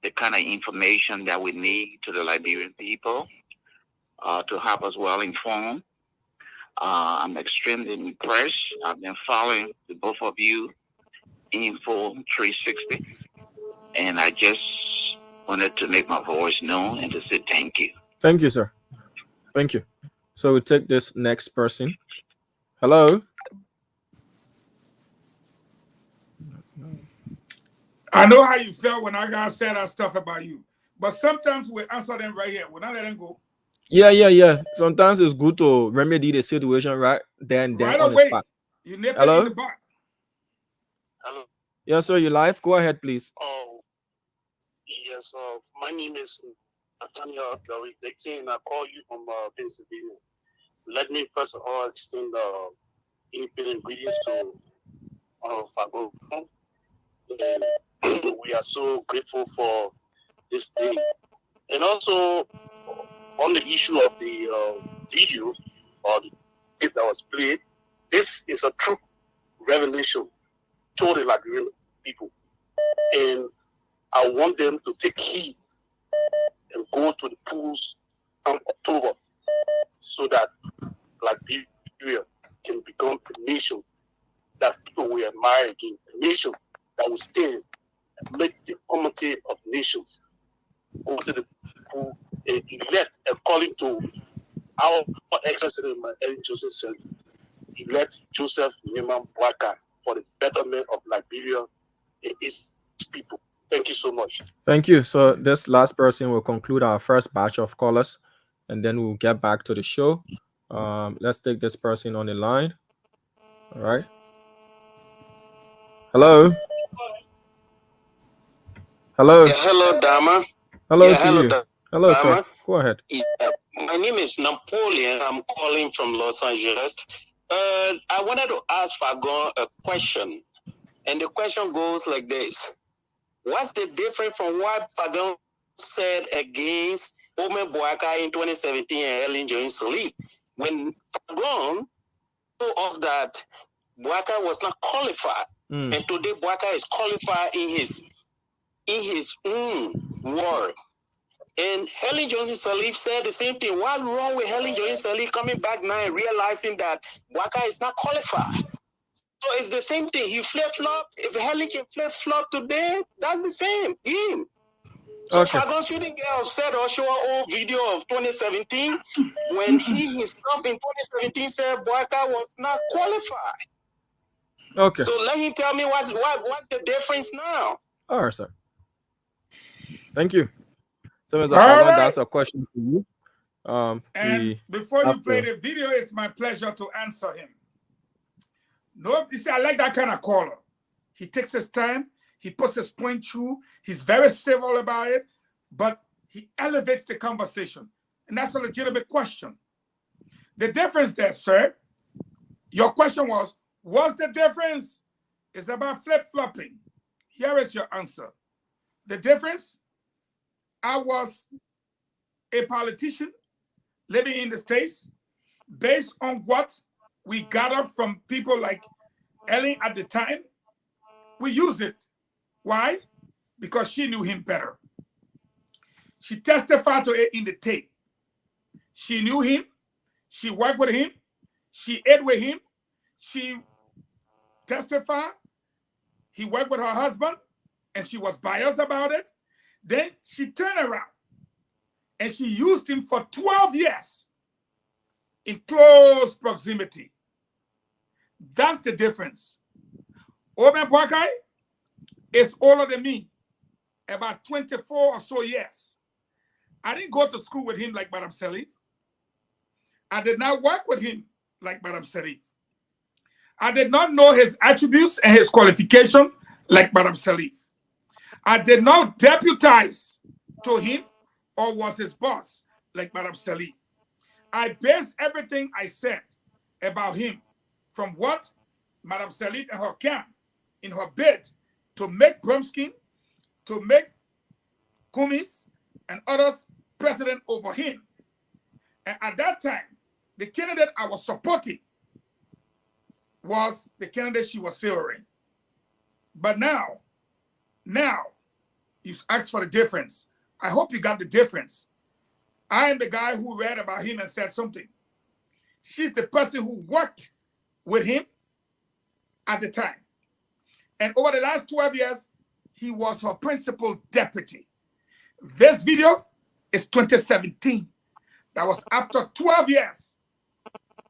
the kind of information that we need to the Liberian people to help us well informed. I'm extremely impressed. I've been following the both of you Info 360, and I just wanted to make my voice known and to say thank you. Thank you, sir. Thank you. So we take this next person. Hello. I know how you felt when I got said that stuff about you, but sometimes we answer them right here. We're not letting go. Yeah. Sometimes it's good to remedy the situation right then Right on away. the spot. You nip it Hello. in the butt. Hello. Yes, sir. You live? Go ahead, please. Oh, yes. My name is Nathaniel Dixon. I call you from Pennsylvania. Let me first of all extend independent greetings to Fago. And we are so grateful for this day. And also on the issue of the video or the clip that was played, this is a true revelation to the Liberian people. And I want them to take heed and go to the polls in October so that Liberia can become a nation that people will admire again, a nation that will stand and make the community of nations go to the pool and elect according to our ex-president Joseph said, elect Joseph Nyeman Boakai for the betterment of Liberia and its people. Thank you so much. Thank you. So this last person will conclude our first batch of callers, and then we'll get back to the show. Let's take this person on the line. All right. Hello. Hello. Yeah, hello, Dama. Hello yeah, to hello, you. Dama. Hello, sir. Go ahead. Yeah. My name is Napoleon. I'm calling from Los Angeles. I wanted to ask Fagon a question, and the question goes like this. What's the difference from what Fagon said against Omen Boakai in 2017 and Helen Jones Lee? When Fagon told us that Boakai was not qualified, and today Boakai is qualified in his word. And Helen Johnson Sirleaf said the same thing. What's wrong with Helen Johnson Sirleaf coming back now and realizing that Boakai is not qualified? So it's the same thing. He flip-flop. If Helen can flip-flop today, that's the same game. So Fagon shouldn't get upset or show an old video of 2017 when he himself in 2017 said Boakai was not qualified. Okay. So let him tell me what's the difference now. All right, sir. Thank you. So, Mr. Fagon, that's a question for you. And before you play the video, it's my pleasure to answer him. No, you see, I like that kind of caller. He takes his time. He puts his point through. He's very civil about it, but he elevates the conversation. And that's a legitimate question. The difference there, sir, your question was, what's the difference? It's about flip-flopping. Here is your answer. The difference, I was a politician living in the States, based on what we gathered from people like Ellen at the time, we use it. Why? Because she knew him better. She testified to it in the tape. She knew him. She worked with him. She ate with him. She testified. He worked with her husband, and she was biased about it. Then she turned around, and she used him for 12 years in close proximity. That's the difference. Oben Boakai is older than me, about 24 or so years. I didn't go to school with him like Madam Salif. I did not work with him like Madam Salif. I did not know his attributes and his qualification like Madam Salif. I did not deputize to him or was his boss like Madam Salif. I based everything I said about him from what Madam Salif and her camp in her bid to make Bromskin, to make Kumis and others president over him. And at that time, the candidate I was supporting was the candidate she was favoring. But now, you asked for the difference. I hope you got the difference. I am the guy who read about him and said something. She's the person who worked with him at the time. And over the last 12 years, he was her principal deputy. This video is 2017. That was after 12 years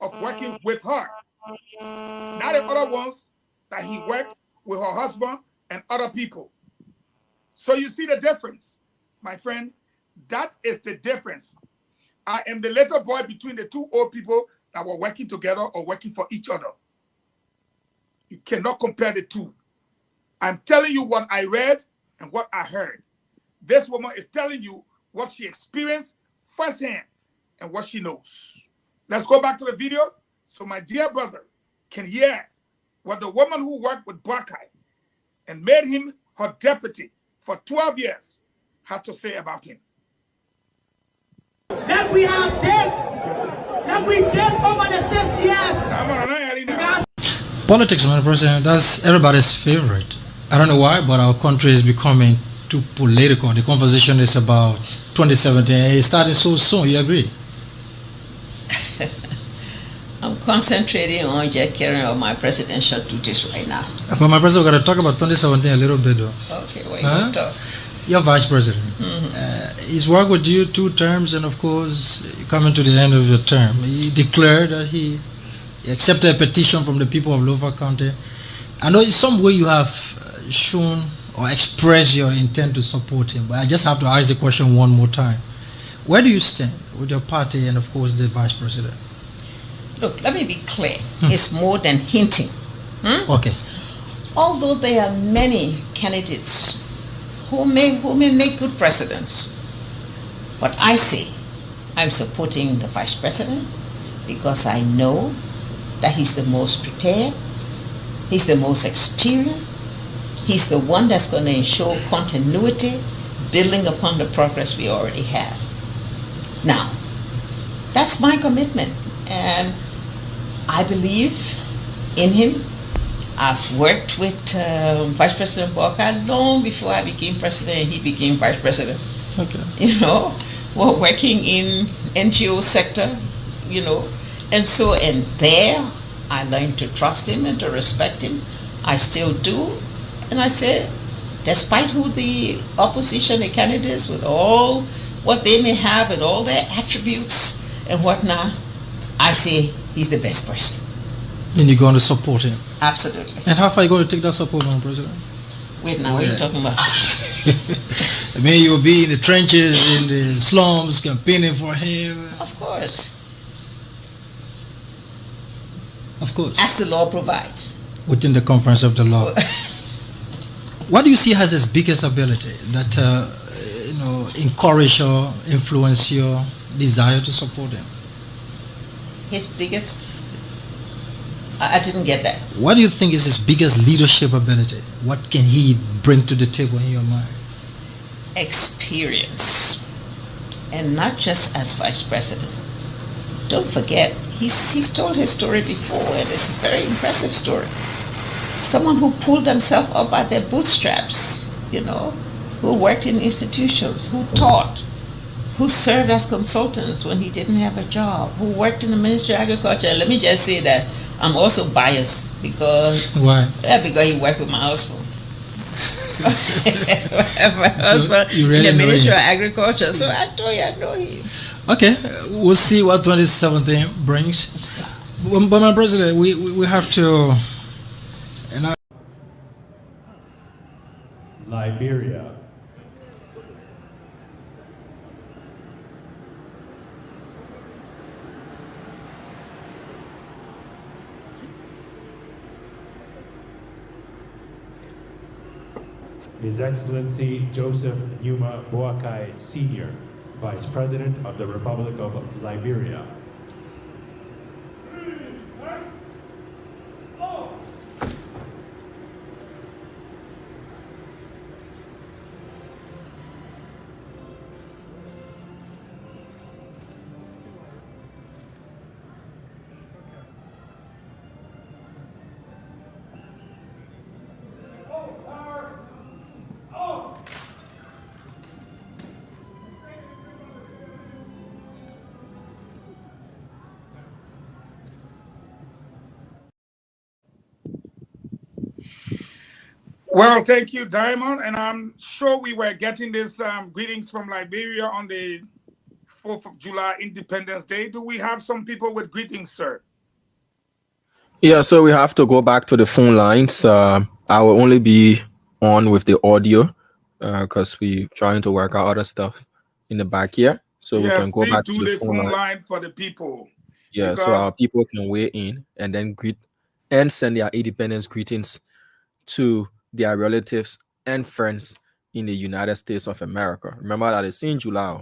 of working with her. Not the other ones that he worked with her husband and other people. So you see the difference, my friend. That is the difference. I am the little boy between the two old people that were working together or working for each other. You cannot compare the two. I'm telling you what I read and what I heard. This woman is telling you what she experienced firsthand and what she knows. Let's go back to the video so my dear brother can hear what the woman who worked with Boakai and made him her deputy for 12 years had to say about him. That we have that we did over the 6 years. Politics, Mr. President, that's everybody's favorite. I don't know why, but our country is becoming too political. The conversation is about 2017. It started so soon. You agree? I'm concentrating on just carrying out my presidential duties right now. But my president, we're going to talk about 2017 a little bit, though. Okay, well, you can talk. You're vice president. He's worked with you 2 terms, and of course, coming to the end of your term, he declared that he accepted a petition from the people of Lofa County. I know in some way you have shown or expressed your intent to support him, but I just have to ask the question one more time. Where do you stand with your party and, of course, the vice president? Look, let me be clear. It's more than hinting. Okay. Although there are many candidates who may make good presidents, but I say I'm supporting the vice president because I know that he's the most prepared, he's the most experienced, he's the one that's going to ensure continuity, building upon the progress we already have. Now, that's my commitment, and I believe in him. I've worked with Vice President Boakai long before I became president and he became vice president. Okay. You know, we're working in NGO sector, you know, and there I learned to trust him and to respect him. I still do. And I said, despite who the opposition, the candidates, with all what they may have and all their attributes and whatnot, I say he's the best person. And you're going to support him? Absolutely. And how far are you going to take that support, Madam President? Wait now, what are you talking about? I mean, you'll be in the trenches, in the slums, campaigning for him. Of course. Of course. As the law provides. Within the conference of the law. What do you see as his biggest ability that, encourage or influence your desire to support him? His biggest... I didn't get that. What do you think is his biggest leadership ability? What can he bring to the table in your mind? Experience. and not just as vice president. Don't forget, he's told his story before, and it's a very impressive story. Someone who pulled themselves up by their bootstraps, who worked in institutions, who taught, who served as consultants when he didn't have a job, who worked in the Ministry of Agriculture. Let me just say that I'm also biased because why? Because he worked with my husband. My husband really in the Ministry of Agriculture. So I told you I know him. Okay, we'll see what 2017 brings. But my president, we have to. Liberia. His Excellency Joseph Numa Boakai Sr., Vice President of the Republic of Liberia. Well, thank you, Diamond. And I'm sure we were getting this greetings from Liberia on the 4th of July, Independence Day. Do we have some people with greetings, sir? Yeah, so we have to go back to the phone lines. I will only be on with the audio because we're trying to work out other stuff in the back here. So yes, we can go please back do to the phone line for the people. Yeah, because so our people can weigh in and then greet and send their independence greetings to their relatives and friends in the United States of America. Remember that it's in July.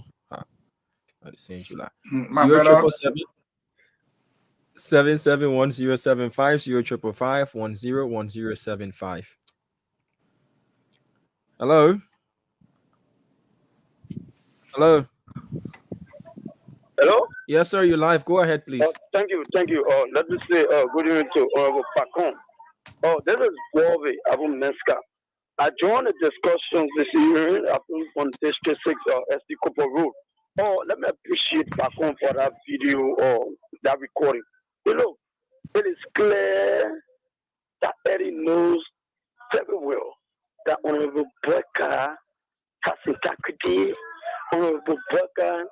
It's in July. My brother. 771075 055101075. Hello. Hello. Hello? Yes, sir. You're live. Go ahead, please. Thank you. Let me say good evening to Honorable Pacon. This is Bobby Abu Meska. I joined the discussions this evening on District 6 SD Cooper Road. Let me appreciate Pacon for that video or that recording. It is clear that Eddie knows very well that Honorable Burka has integrity, Honorable Burka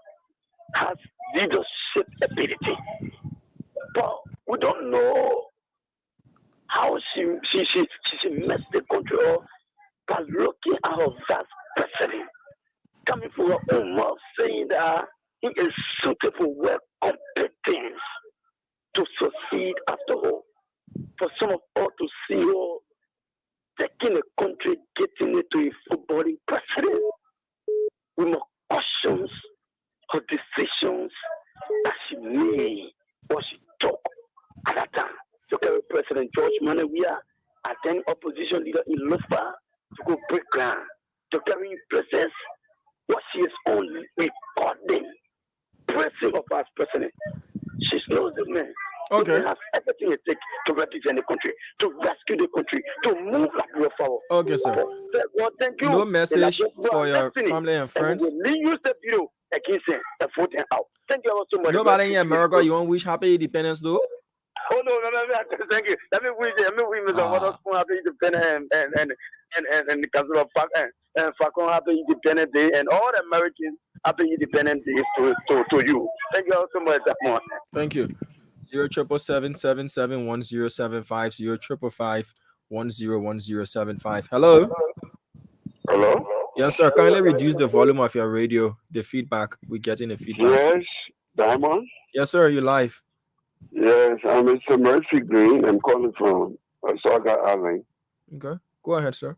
has leadership ability. But we don't know how she messed the country up by looking at her vice president, coming from her own mouth, saying that he is suitable, well competent to succeed after all. For some of us to see her taking a country, getting it to a footballing president, we must question her decisions that she made or she took at that time. To carry President George Manawia, a then opposition leader in Lufa, to go break ground, to carry in places what she is only recording, pressing of as president. She knows the man. Okay. She has everything it takes to represent the country, to rescue the country, to move like real forward. Okay, sir. Well, thank you. No message for your family and friends. And we will use the video against the vote out. Thank you so much. Nobody in America, you want to wish happy independence, though? Oh no, thank you. Let me wish Mr. Waterspoon happy independence and the Council of and Falcon happy Independence Day and all the Americans happy Independence Day to you. Thank you all so much, more. Thank you. 077771075 055101075. Hello. Hello. Yes, sir. Kindly reduce the volume of your radio. The feedback. We're getting the feedback. Yes, Diamond. Yes, sir. You're live. Yes, I'm Mr. Mercy Green. I'm calling from Saga Island. Okay. Go ahead, sir.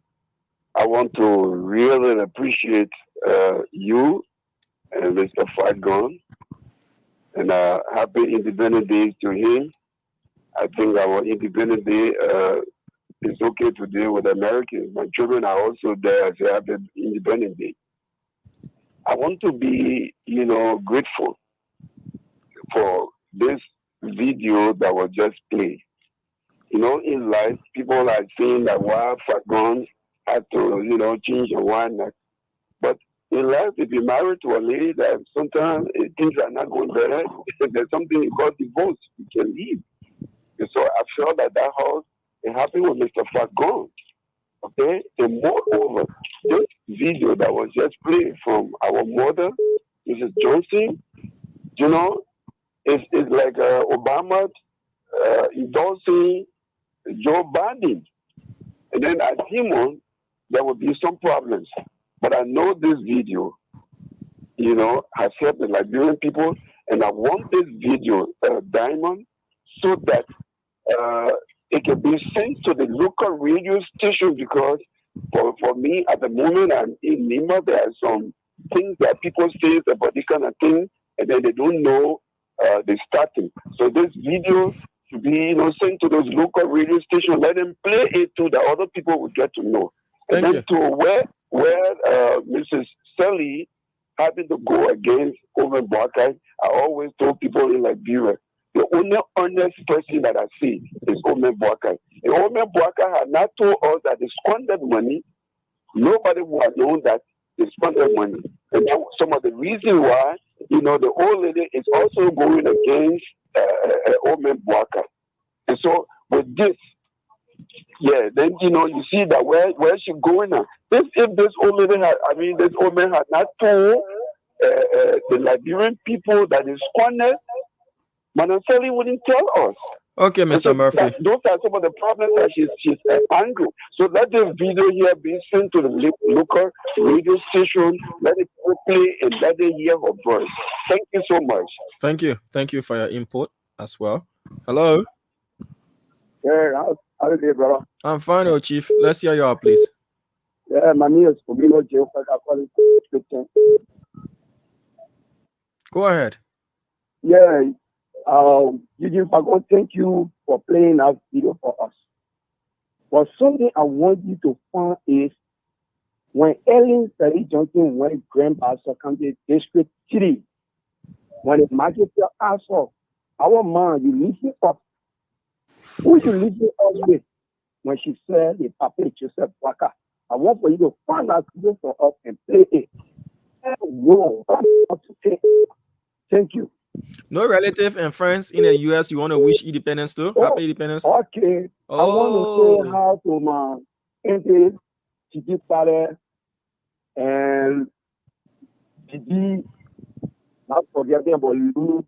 I want to really appreciate you and Mr. Faggon. And happy Independence Day to him. I think our Independence Day is okay today with Americans. My children are also there. I say happy Independence Day. I want to be, grateful for this video that was just played. In life, people are saying that why Fagon had to, change the one. But in life, if you're married to a lady that sometimes things are not going better, there's something called divorce. You can leave. And so I felt that house, it happened with Mr. Fagon. Okay? And moreover, this video that was just played from our mother, Mrs. Johnson, it's like Obama endorsing Joe Biden. And then at Timon, there will be some problems. But I know this video, has helped the Liberian people. And I want this video, Diamond, so that it can be sent to the local radio station, because for me at the moment I'm in Lima, there are some things that people say about this kind of thing, and then they don't know the starting. So this video should be sent to those local radio stations. Let them play it to the other people will get to know. And then to where Mrs. Sally having to go against Owen Barkai, I always told people in Liberia, the only honest person that I see is Omen Boakai. If Omen Boakai had not told us that they squandered money, nobody would have known that they squandered money. And that was some of the reasons why, the old lady is also going against Omen Boakai. And so with this, then you see that where she going now. If this old lady this old man had not told the Liberian people that they squandered, Madam Sally wouldn't tell us. Okay, Mr. Murphy. Those are some of the problems that she's angry. So let this video here be sent to the local radio station. Let it play and let them hear her voice. Thank you so much. Thank you. Thank you for your input as well. Hello. Yeah, how are you, brother? I'm fine, oh Chief. Let's hear you out, please. Yeah, my name is Fumino J. Go ahead. Yeah. Eugene Fagon, thank you for playing that video for us. But something I want you to find is when Ellen Ferry Johnson went Grand Bassa County District 3, when the magistrate asked her, our man, you listen up. Who you listen us with? When she said the Papa Joseph Waka, I want for you to find that video for us and play it. Whoa, thank you. No relative and friends in the US you want to wish independence to? Happy independence? Okay. Oh. I want to say how to my auntie, Gigi Pare, and Gigi, not forgetting about you.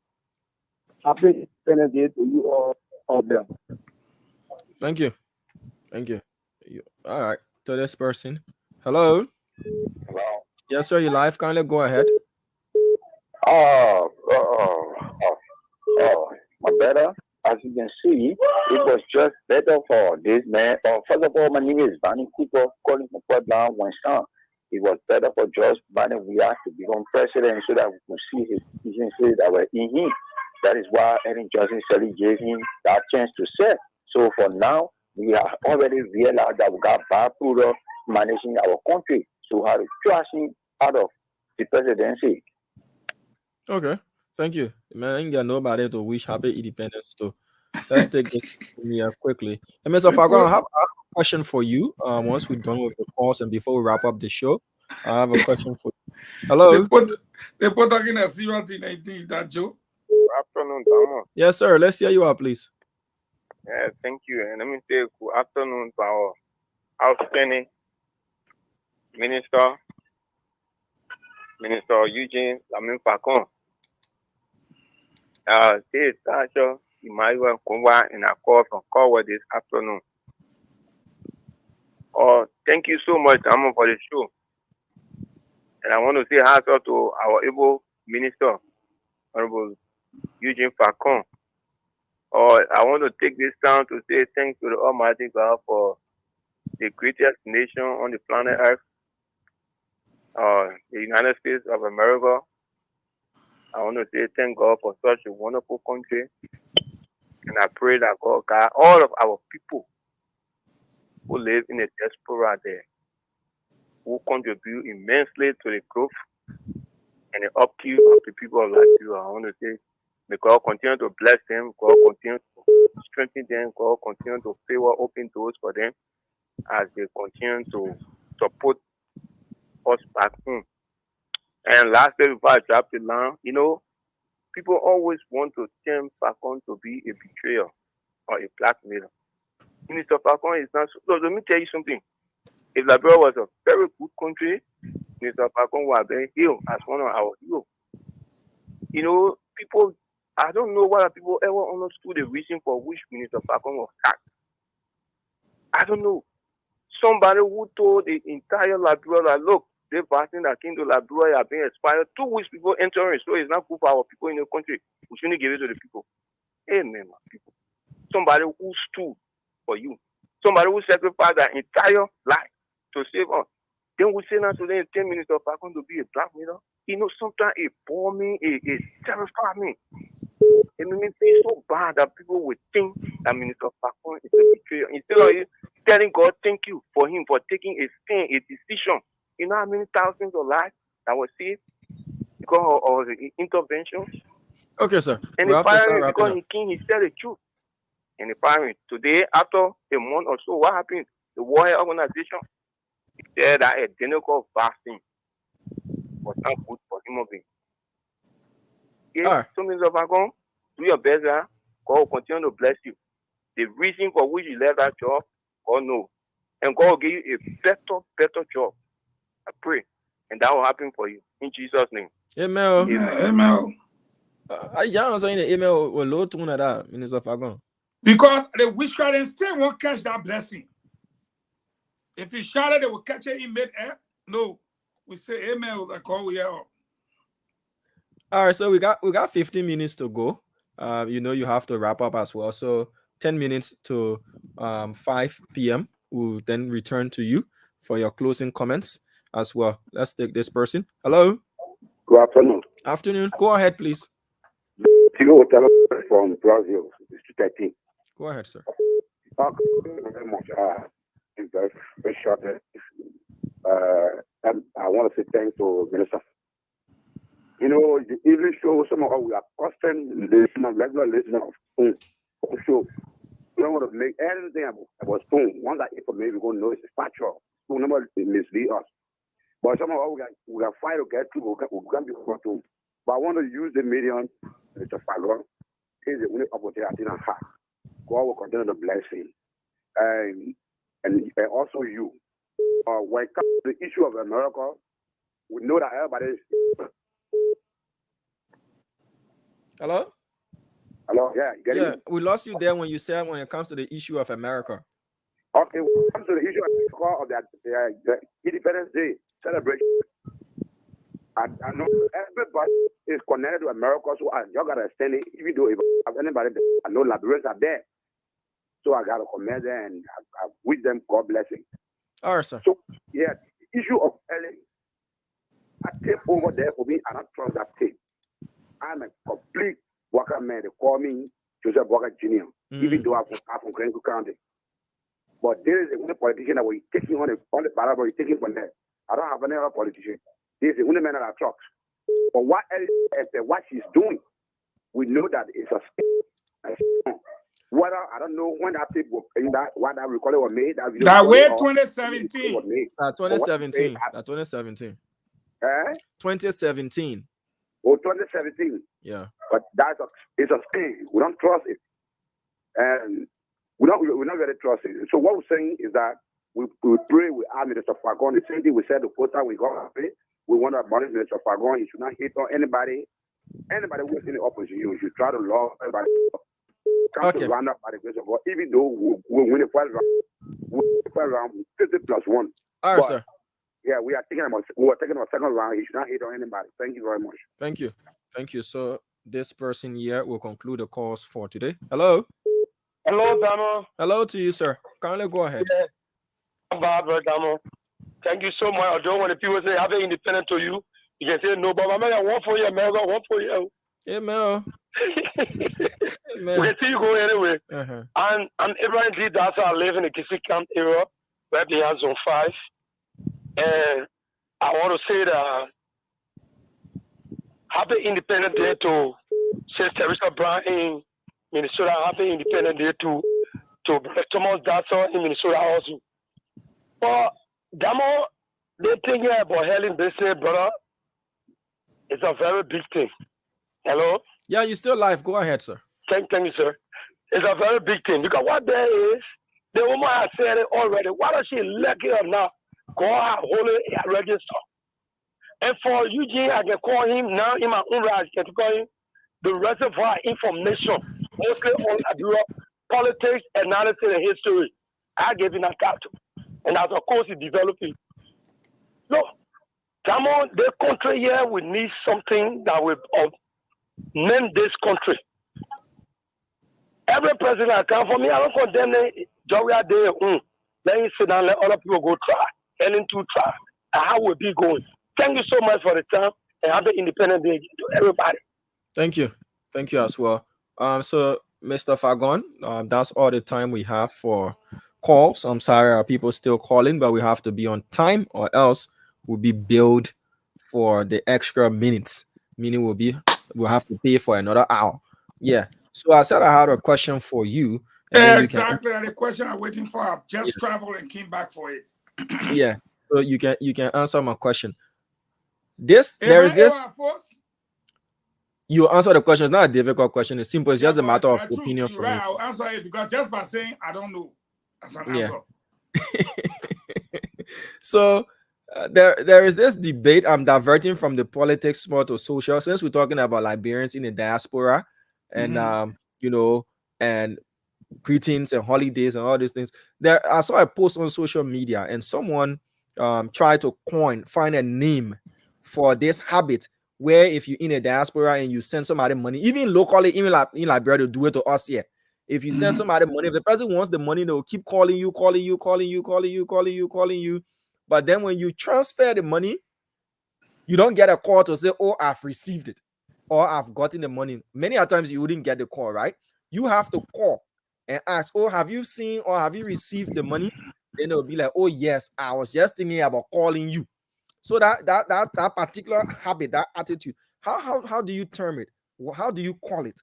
Happy independence day to you all there. Thank you. Thank you. All right. To this person. Hello. Hello. Yes, sir. You live. Kindly go ahead. My brother, as you can see, it was just better for this man. First of all, my name is Barney Cooper, calling from Portland, Winston. It was better for George Barney we have to become president so that we could see his efficiencies that were in him. That is why Ellen Johnson Sally gave him that chance to serve. So for now, we have already realized that we got bad product managing our country. So we have to trash him out of the presidency. Okay. Thank you. Man, I ain't got nobody to wish happy independence to. Let's take this here quickly. And Mr. Fagon, I have a question for you. Once we're done with the calls and before we wrap up the show, I have a question for you. Hello. They put talking a serious thing that Joe. Good afternoon, Damo. Yes, sir. Let's hear you out, please. Yeah, thank you. And let me say good afternoon to our outstanding Minister Eugene Lamin Facon. This Tasha Emmanuel Kumba in a call from Coward this afternoon. Thank you so much, Damo, for the show. And I want to say hats off to our able minister, Honorable Eugene Facon. I want to take this time to say thanks to the Almighty God for the greatest nation on the planet Earth, the United States of America. I want to say thank God for such a wonderful country. And I pray that God guide all of our people who live in the diaspora there, who contribute immensely to the growth and the upkeep of the people of Liberia. I want to say, may God continue to bless them, God continue to strengthen them, God continue to favor open doors for them as they continue to support us back home. And lastly, before I drop the line, people always want to term Falcon to be a betrayer or a blackmailer. Minister Falcon is not. So let me tell you something. If Liberia was a very good country, Minister Falcon would have been hailed as one of our heroes. People, I don't know whether people ever understood the reason for which Minister Falcon was sacked. I don't know. Somebody who told the entire Liberia that, look, the vaccine that came to Liberia have been expired 2 weeks before entering, so it's not good for our people in the country. We shouldn't give it to the people. Amen, my people. Somebody who stood for you. Somebody who sacrificed their entire life to save us. Then we say now today in 10 minutes of Falcon to be a blackmailer. Sometimes it bore me, it terrified me. It made me feel so bad that people would think that Minister Falcon is a betrayer. Instead of you telling God, thank you for him for taking a stand, a decision. You know how many thousands of lives that were saved because of the intervention? Okay, sir. And We the have to start firing wrapping because up. he came, he said the truth. And the firing today, after a month or so, what happened? The World Health Organization said that identical vaccine was not good for human beings. Yeah, so Mr. Falcon, do your best, God will continue to bless you. The reason for which you left that job, God knows. And God will give you a better job. I pray. And that will happen for you. In Jesus' name. Amen. Amen. I just saying the email will load to that, Minister Falcon. Because the witchcraft and still won't catch that blessing. If he shouted, they will catch it in mid-air. No. We say amen, like all we are. All right, so we got 15 minutes to go. You have to wrap up as well. So 10 minutes to 5 p.m. We'll then return to you for your closing comments as well. Let's take this person. Hello. Good afternoon. Afternoon. Go ahead, please. From Brazil, District 13. Go ahead, sir. Thank you very much. Very short. I want to say thanks to Minister. The English show, some of us, we are constant listeners, regular listeners of show. We don't want to make anything about spoon. Once that information, we're going to know it's factual. Spoon never mislead us. But some of us, we got fight to get through. We can't be controlled. But I want to use the medium, Mr. Falcon, is the only opportunity I have. God will continue to bless him. And also you. When it comes to the issue of America, we know that everybody is. Hello? Hello? Yeah, you get it? We lost you there when you said when it comes to the issue of America. Okay, when it comes to the issue of the Independence Day celebration, I know everybody is connected to America, so you got to extend it, even though if anybody, I know Liberians are there. So I got to commend them and I wish them God blessing. All right, sir. So, yeah, the issue of LA, I take over there for me, and I trust that tape. I'm a complete worker man. They call me Joseph Walker Jr., even though I'm from Granville County. But there is a only politician that we're taking on the battle, we're taking from there. I don't have any other politician. There's the only man that I trust. But what she's doing, we know that it's a scam. Whether I don't know when that tape was in that what that recording was made. That way 2017. 2017. 2017. 2017. Oh, 2017. Yeah. But it's a scam. We don't trust it. And we're not really trust it. So what we're saying is that we pray with our Minister Falcon. The same thing we said the first time we got it. We want to abolish Minister Falcon. He should not hate on anybody. Anybody who is in the opposition, you should try to love everybody. Come to Rwanda by the grace of God. Even though we win the first round, 50+1. All right, sir. Yeah, we are taking our second round. He should not hate on anybody. Thank you very much. Thank you. So this person here will conclude the calls for today. Hello. Hello, Damo. Hello to you, sir. Kindly go ahead. Yeah. Barbara, Damo. Thank you so much. Although when the people say have it independent to you, you can say no, but I'm like, 1 for you, America, 1 for you. Amen. We can see you go anyway. And Abraham D. That's I live in the Kissy Camp area, right behind Zone 5. And I want to say that Happy Independence Day to St. Teresa Brown in Minnesota. Happy Independence Day to Thomas Dawson in Minnesota also. But Damo, they think about Helen Basin, brother. It's a very big thing. Hello? Yeah, you're still live. Go ahead, sir. Thank you, sir. It's a very big thing because what there is, the woman has said it already. Why does she let it up now? Go out, hold it, register. And for Eugene, I can call him now in my own right. I can call him the reservoir information, mostly on Europe, politics, analysis, and history. I gave him that title. And as a course, he's developing. No, come on, the country here, we need something that will name this country. Every president that come for me, I don't condemn them. Joria Day, let him sit down, let other people go try. Helen to try. And how will be going? Thank you so much for the time and happy Independence Day to everybody. Thank you. Thank you as well. So Mr. Fagon, that's all the time we have for calls. I'm sorry, our people still calling, but we have to be on time or else we'll be billed for the extra minutes. Meaning we'll have to pay for another hour. Yeah. So I said I had a question for you. Exactly, the question I'm waiting for. I've just traveled and came back for it. Yeah. So you can answer my question. You answer the question. It's not a difficult question. It's simple. It's just a matter of opinion for me. I'll answer it because just by saying I don't know, that's an answer. So there is this debate. I'm diverting from the politics more to social, since we're talking about Liberians in the diaspora and and greetings and holidays and all these things. I saw a post on social media and someone tried to find a name for this habit where if you're in a diaspora and you send somebody money, even locally, even like in Liberia, to do it to us here. If you send somebody money, if the person wants the money, they'll keep calling you. But then when you transfer the money, you don't get a call to say, oh, I've received it or I've gotten the money. Many a times you wouldn't get the call, right? You have to call and ask, oh, have you seen or have you received the money? Then they'll be like, oh, yes, I was just thinking about calling you. So that particular habit, that attitude, how do you term it? How do you call it?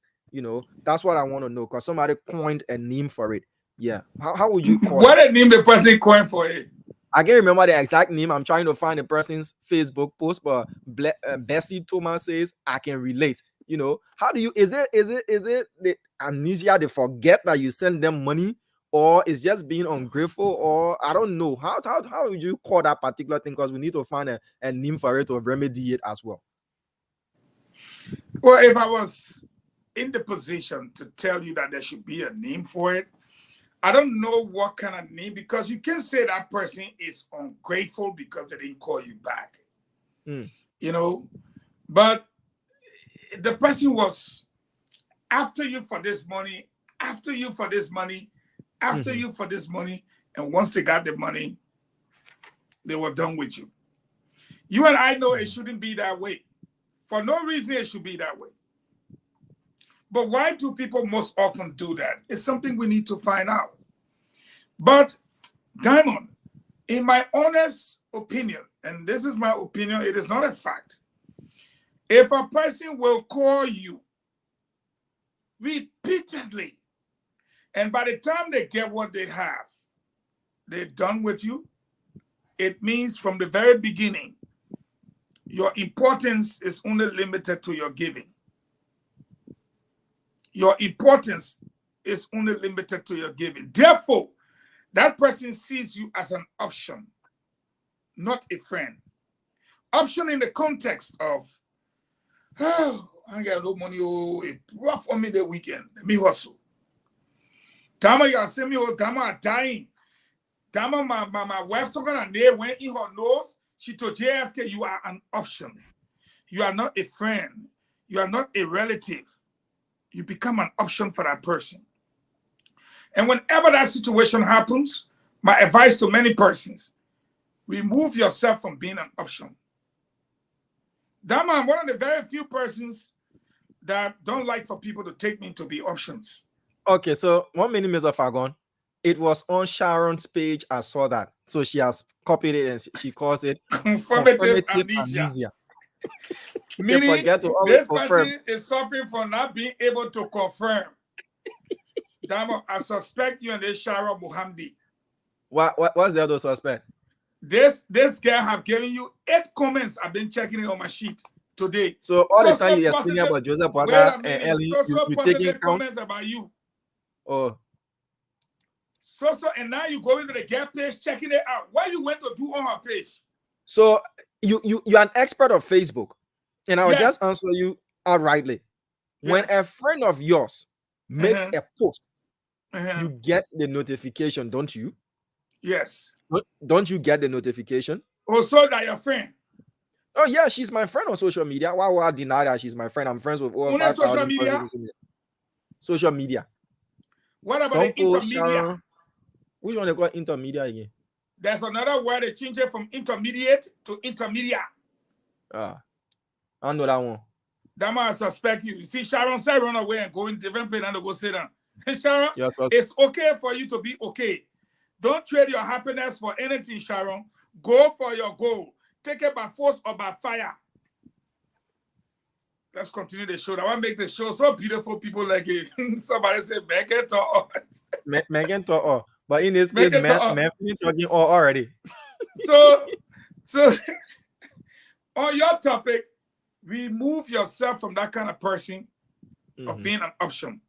That's what I want to know, because somebody coined a name for it. Yeah. How would you call what a name the person coined for it? I can't remember the exact name. I'm trying to find the person's Facebook post, but Bessie Thomas says I can relate. How do you? Is it the amnesia? They forget that you send them money, or is just being ungrateful, or I don't know. How would you call that particular thing? Because we need to find a name for it to remedy it as well. Well, if I was in the position to tell you that there should be a name for it, I don't know what kind of name, because you can say that person is ungrateful because they didn't call you back. But the person was after you for this money, after you for this money, after you for this money, and once they got the money, they were done with you. You and I know it shouldn't be that way. For no reason it should be that way. But why do people most often do that? It's something we need to find out. But, Diamond, in my honest opinion, and this is my opinion, it is not a fact. If a person will call you repeatedly, and by the time they get what they have, they're done with you, it means from the very beginning, your importance is only limited to your giving. Your importance is only limited to your giving. Therefore, that person sees you as an option, not a friend. Option in the context of, oh, I ain't got no money, oh, it's rough on me the weekend. Let me hustle. Dama, you are saying me, oh, Dama are dying. Dama, my wife's talking and they went in her nose. She told JFK, you are an option. You are not a friend. You are not a relative. You become an option for that person. And whenever that situation happens, my advice to many persons, remove yourself from being an option. Dama, I'm one of the very few persons that don't like for people to take me to be options. Okay, so 1 minute, Mr. Fagon. It was on Sharon's page. I saw that. So she has copied it and she calls it confirmative amnesia. Meaning, forget to always this confirm. person is suffering from not being able to confirm. Damo, I suspect you and this Shara Muhammadi. What's the other suspect? This girl have given you 8 comments. I've been checking it on my sheet today. So all the time you're speaking about Joseph Boakai and Ellie, you taking count? Comments about you. Oh. So, and now you go into the girl page, checking it out. What you went to do on her page? So you're an expert of Facebook, and I'll just answer you outrightly. When a friend of yours makes a post, you get the notification, don't you? Yes. Don't you get the notification? Oh, so that your friend? Oh yeah, she's my friend on social media. Why would I deny that she's my friend? I'm friends with over 5,000 social media. Social media. What about the intermedia? Which one they call intermedia again? There's another word they change it from intermediate to intermedia. I know that one. That man, I suspect you. You see, Sharon said run away and go in different place and go sit down. Sharon, it's okay for you to be okay. Don't trade your happiness for anything, Sharon. Go for your goal. Take it by force or by fire. Let's continue the show. I want to make the show so beautiful. People like it. Somebody say Megan to Megan to but in this case, man talking already. So on your topic, remove yourself from that kind of person of being an option.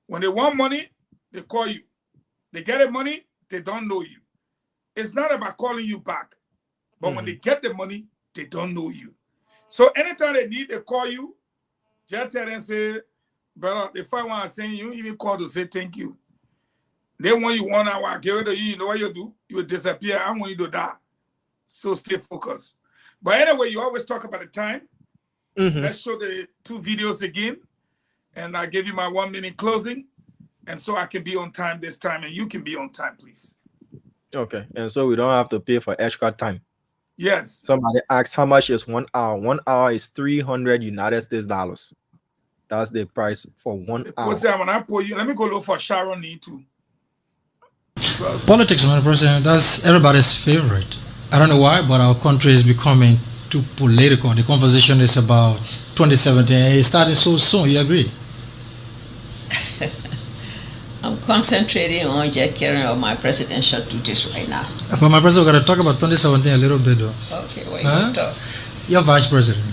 When they want money, they call you. They get the money, they don't know you. It's not about calling you back. But when they get the money, they don't know you. So anytime they need, they call you. Just tell them, say, brother, the first one I'm saying, you even call to say thank you. They want you 1 hour, give it to you, you know what you do? You will disappear. I want you to die. So stay focused. But anyway, you always talk about the time. Let's show the 2 videos again. And I give you my 1 minute closing. And so I can be on time this time and you can be on time, please. Okay. And so we don't have to pay for extra time. Yes. Somebody asked how much is 1 hour. 1 hour is $300 United States dollars. That's the price for 1 hour. When I pull you, let me go look for Sharon need to. Politics, Mr. President, that's everybody's favorite. I don't know why, but our country is becoming too political. The conversation is about 2017. It started so soon. You agree? I'm concentrating on just carrying out my presidential duties right now. But my president, we're going to talk about 2017 a little bit, though. Okay, well, you can talk. Your vice president.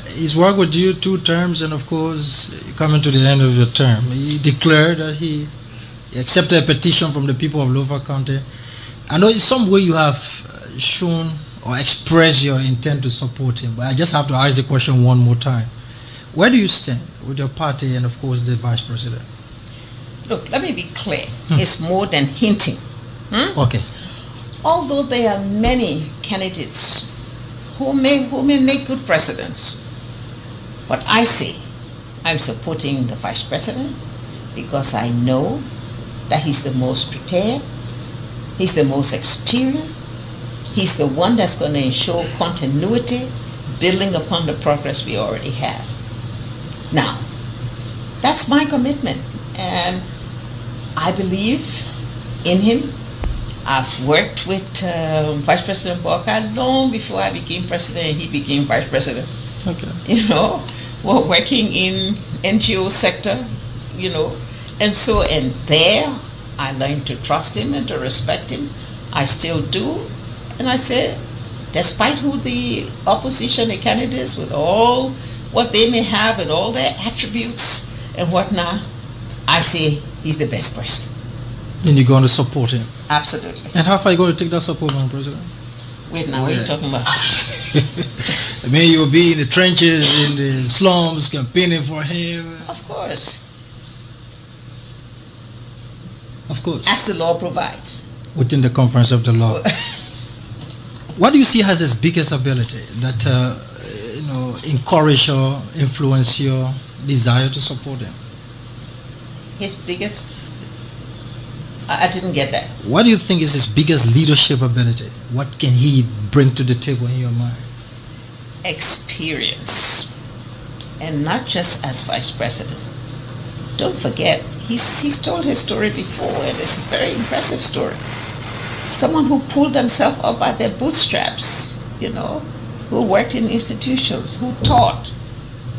He's worked with you 2 terms, and of course, coming to the end of your term, he declared that he accepted a petition from the people of Lofa County. I know in some way you have shown or expressed your intent to support him, but I just have to ask the question one more time. Where do you stand with your party and, of course, the vice president? Look, let me be clear. It's more than hinting. Okay. Although there are many candidates who may make good presidents, but I say I'm supporting the vice president because I know that he's the most prepared, he's the most experienced, he's the one that's going to ensure continuity, building upon the progress we already have. Now, that's my commitment, and I believe in him. I've worked with Vice President Boakai long before I became president and he became vice president. Okay. You know, we're working in NGO sector, you know, and there I learned to trust him and to respect him. I still do. And I said, despite who the opposition, the candidates, with all what they may have and all their attributes and whatnot, I say he's the best person. And you're going to support him? Absolutely. And how far are you going to take that support, Madam President? Wait now, what are you talking about? I mean, you'll be in the trenches, in the slums, campaigning for him. Of course. Of course. As the law provides. Within the conference of the law. What do you see as his biggest ability that, encourage or influence your desire to support him? His biggest... I didn't get that. What do you think is his biggest leadership ability? What can he bring to the table in your mind? Experience. And not just as vice president. Don't forget, he's told his story before, and it's a very impressive story. Someone who pulled themselves up by their bootstraps, you know, who worked in institutions, who taught,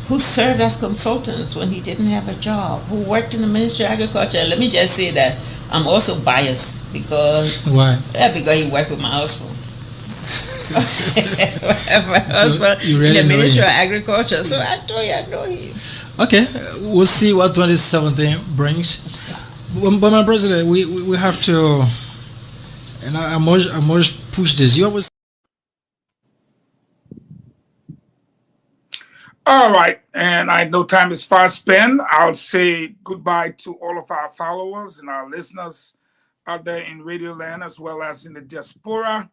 who served as consultants when he didn't have a job, who worked in the Ministry of Agriculture. Let me just say that I'm also biased because why? Yeah, because he worked with my husband. My husband you really in the know Ministry him. of Agriculture. So I told you I know him. Okay, we'll see what 2017 brings. But my president, we have to, and I must push this. You always. All right, and I know time is fast spent. I'll say goodbye to all of our followers and our listeners out there in Radio Land as well as in the diaspora.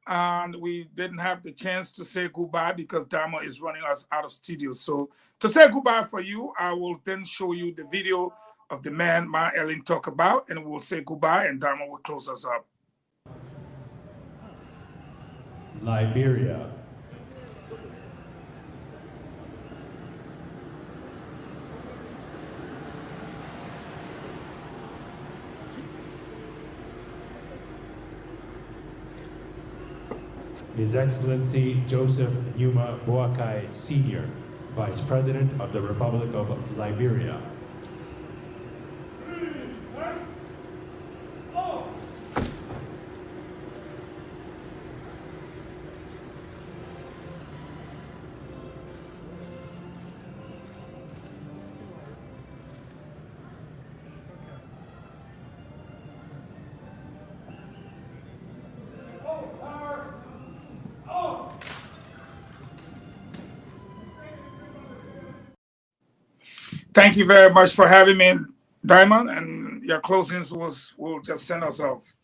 And we didn't have the chance to say goodbye because Damo is running us out of studio. So to say goodbye for you, I will then show you the video of the man Ma Ellen talk about, and we'll say goodbye, and Damo will close us up. Liberia. His Excellency Joseph Numa Boakai Sr., Vice President of the Republic of Liberia. Thank you very much for having me, Diamond, and your closings will just send us off.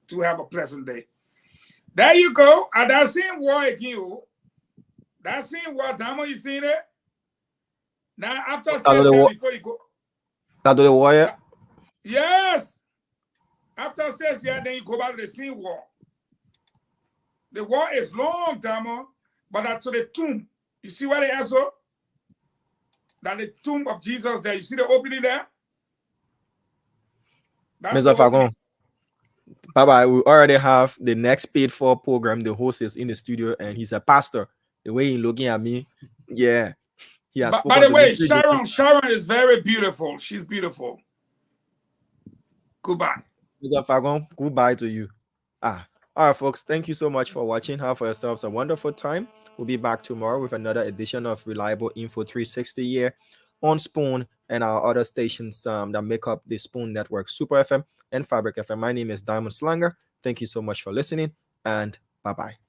To have a pleasant day. There you go. And that same war again. That same war, Diamond, you seen it? Now, after session, before you go. That do the warrior? Yes. After session, then you go back to the same war. The war is long, Diamond, but that's to the tomb. You see what it is? That the tomb of Jesus there. You see the opening there? That's Mr. Fagon. Bye-bye. We already have the next paid for program. The host is in the studio and he's a pastor. The way he's looking at me, yeah. He has by the way, Sharon is very beautiful. She's beautiful. Goodbye. Mr. Fagon, goodbye to you. All right, folks. Thank you so much for watching. Have for yourselves a wonderful time. We'll be back tomorrow with another edition of Reliable Info 360 here on Spoon and our other stations that make up the Spoon Network, Super FM and Fabric FM. My name is Diamond Slanger. Thank you so much for listening, and bye-bye.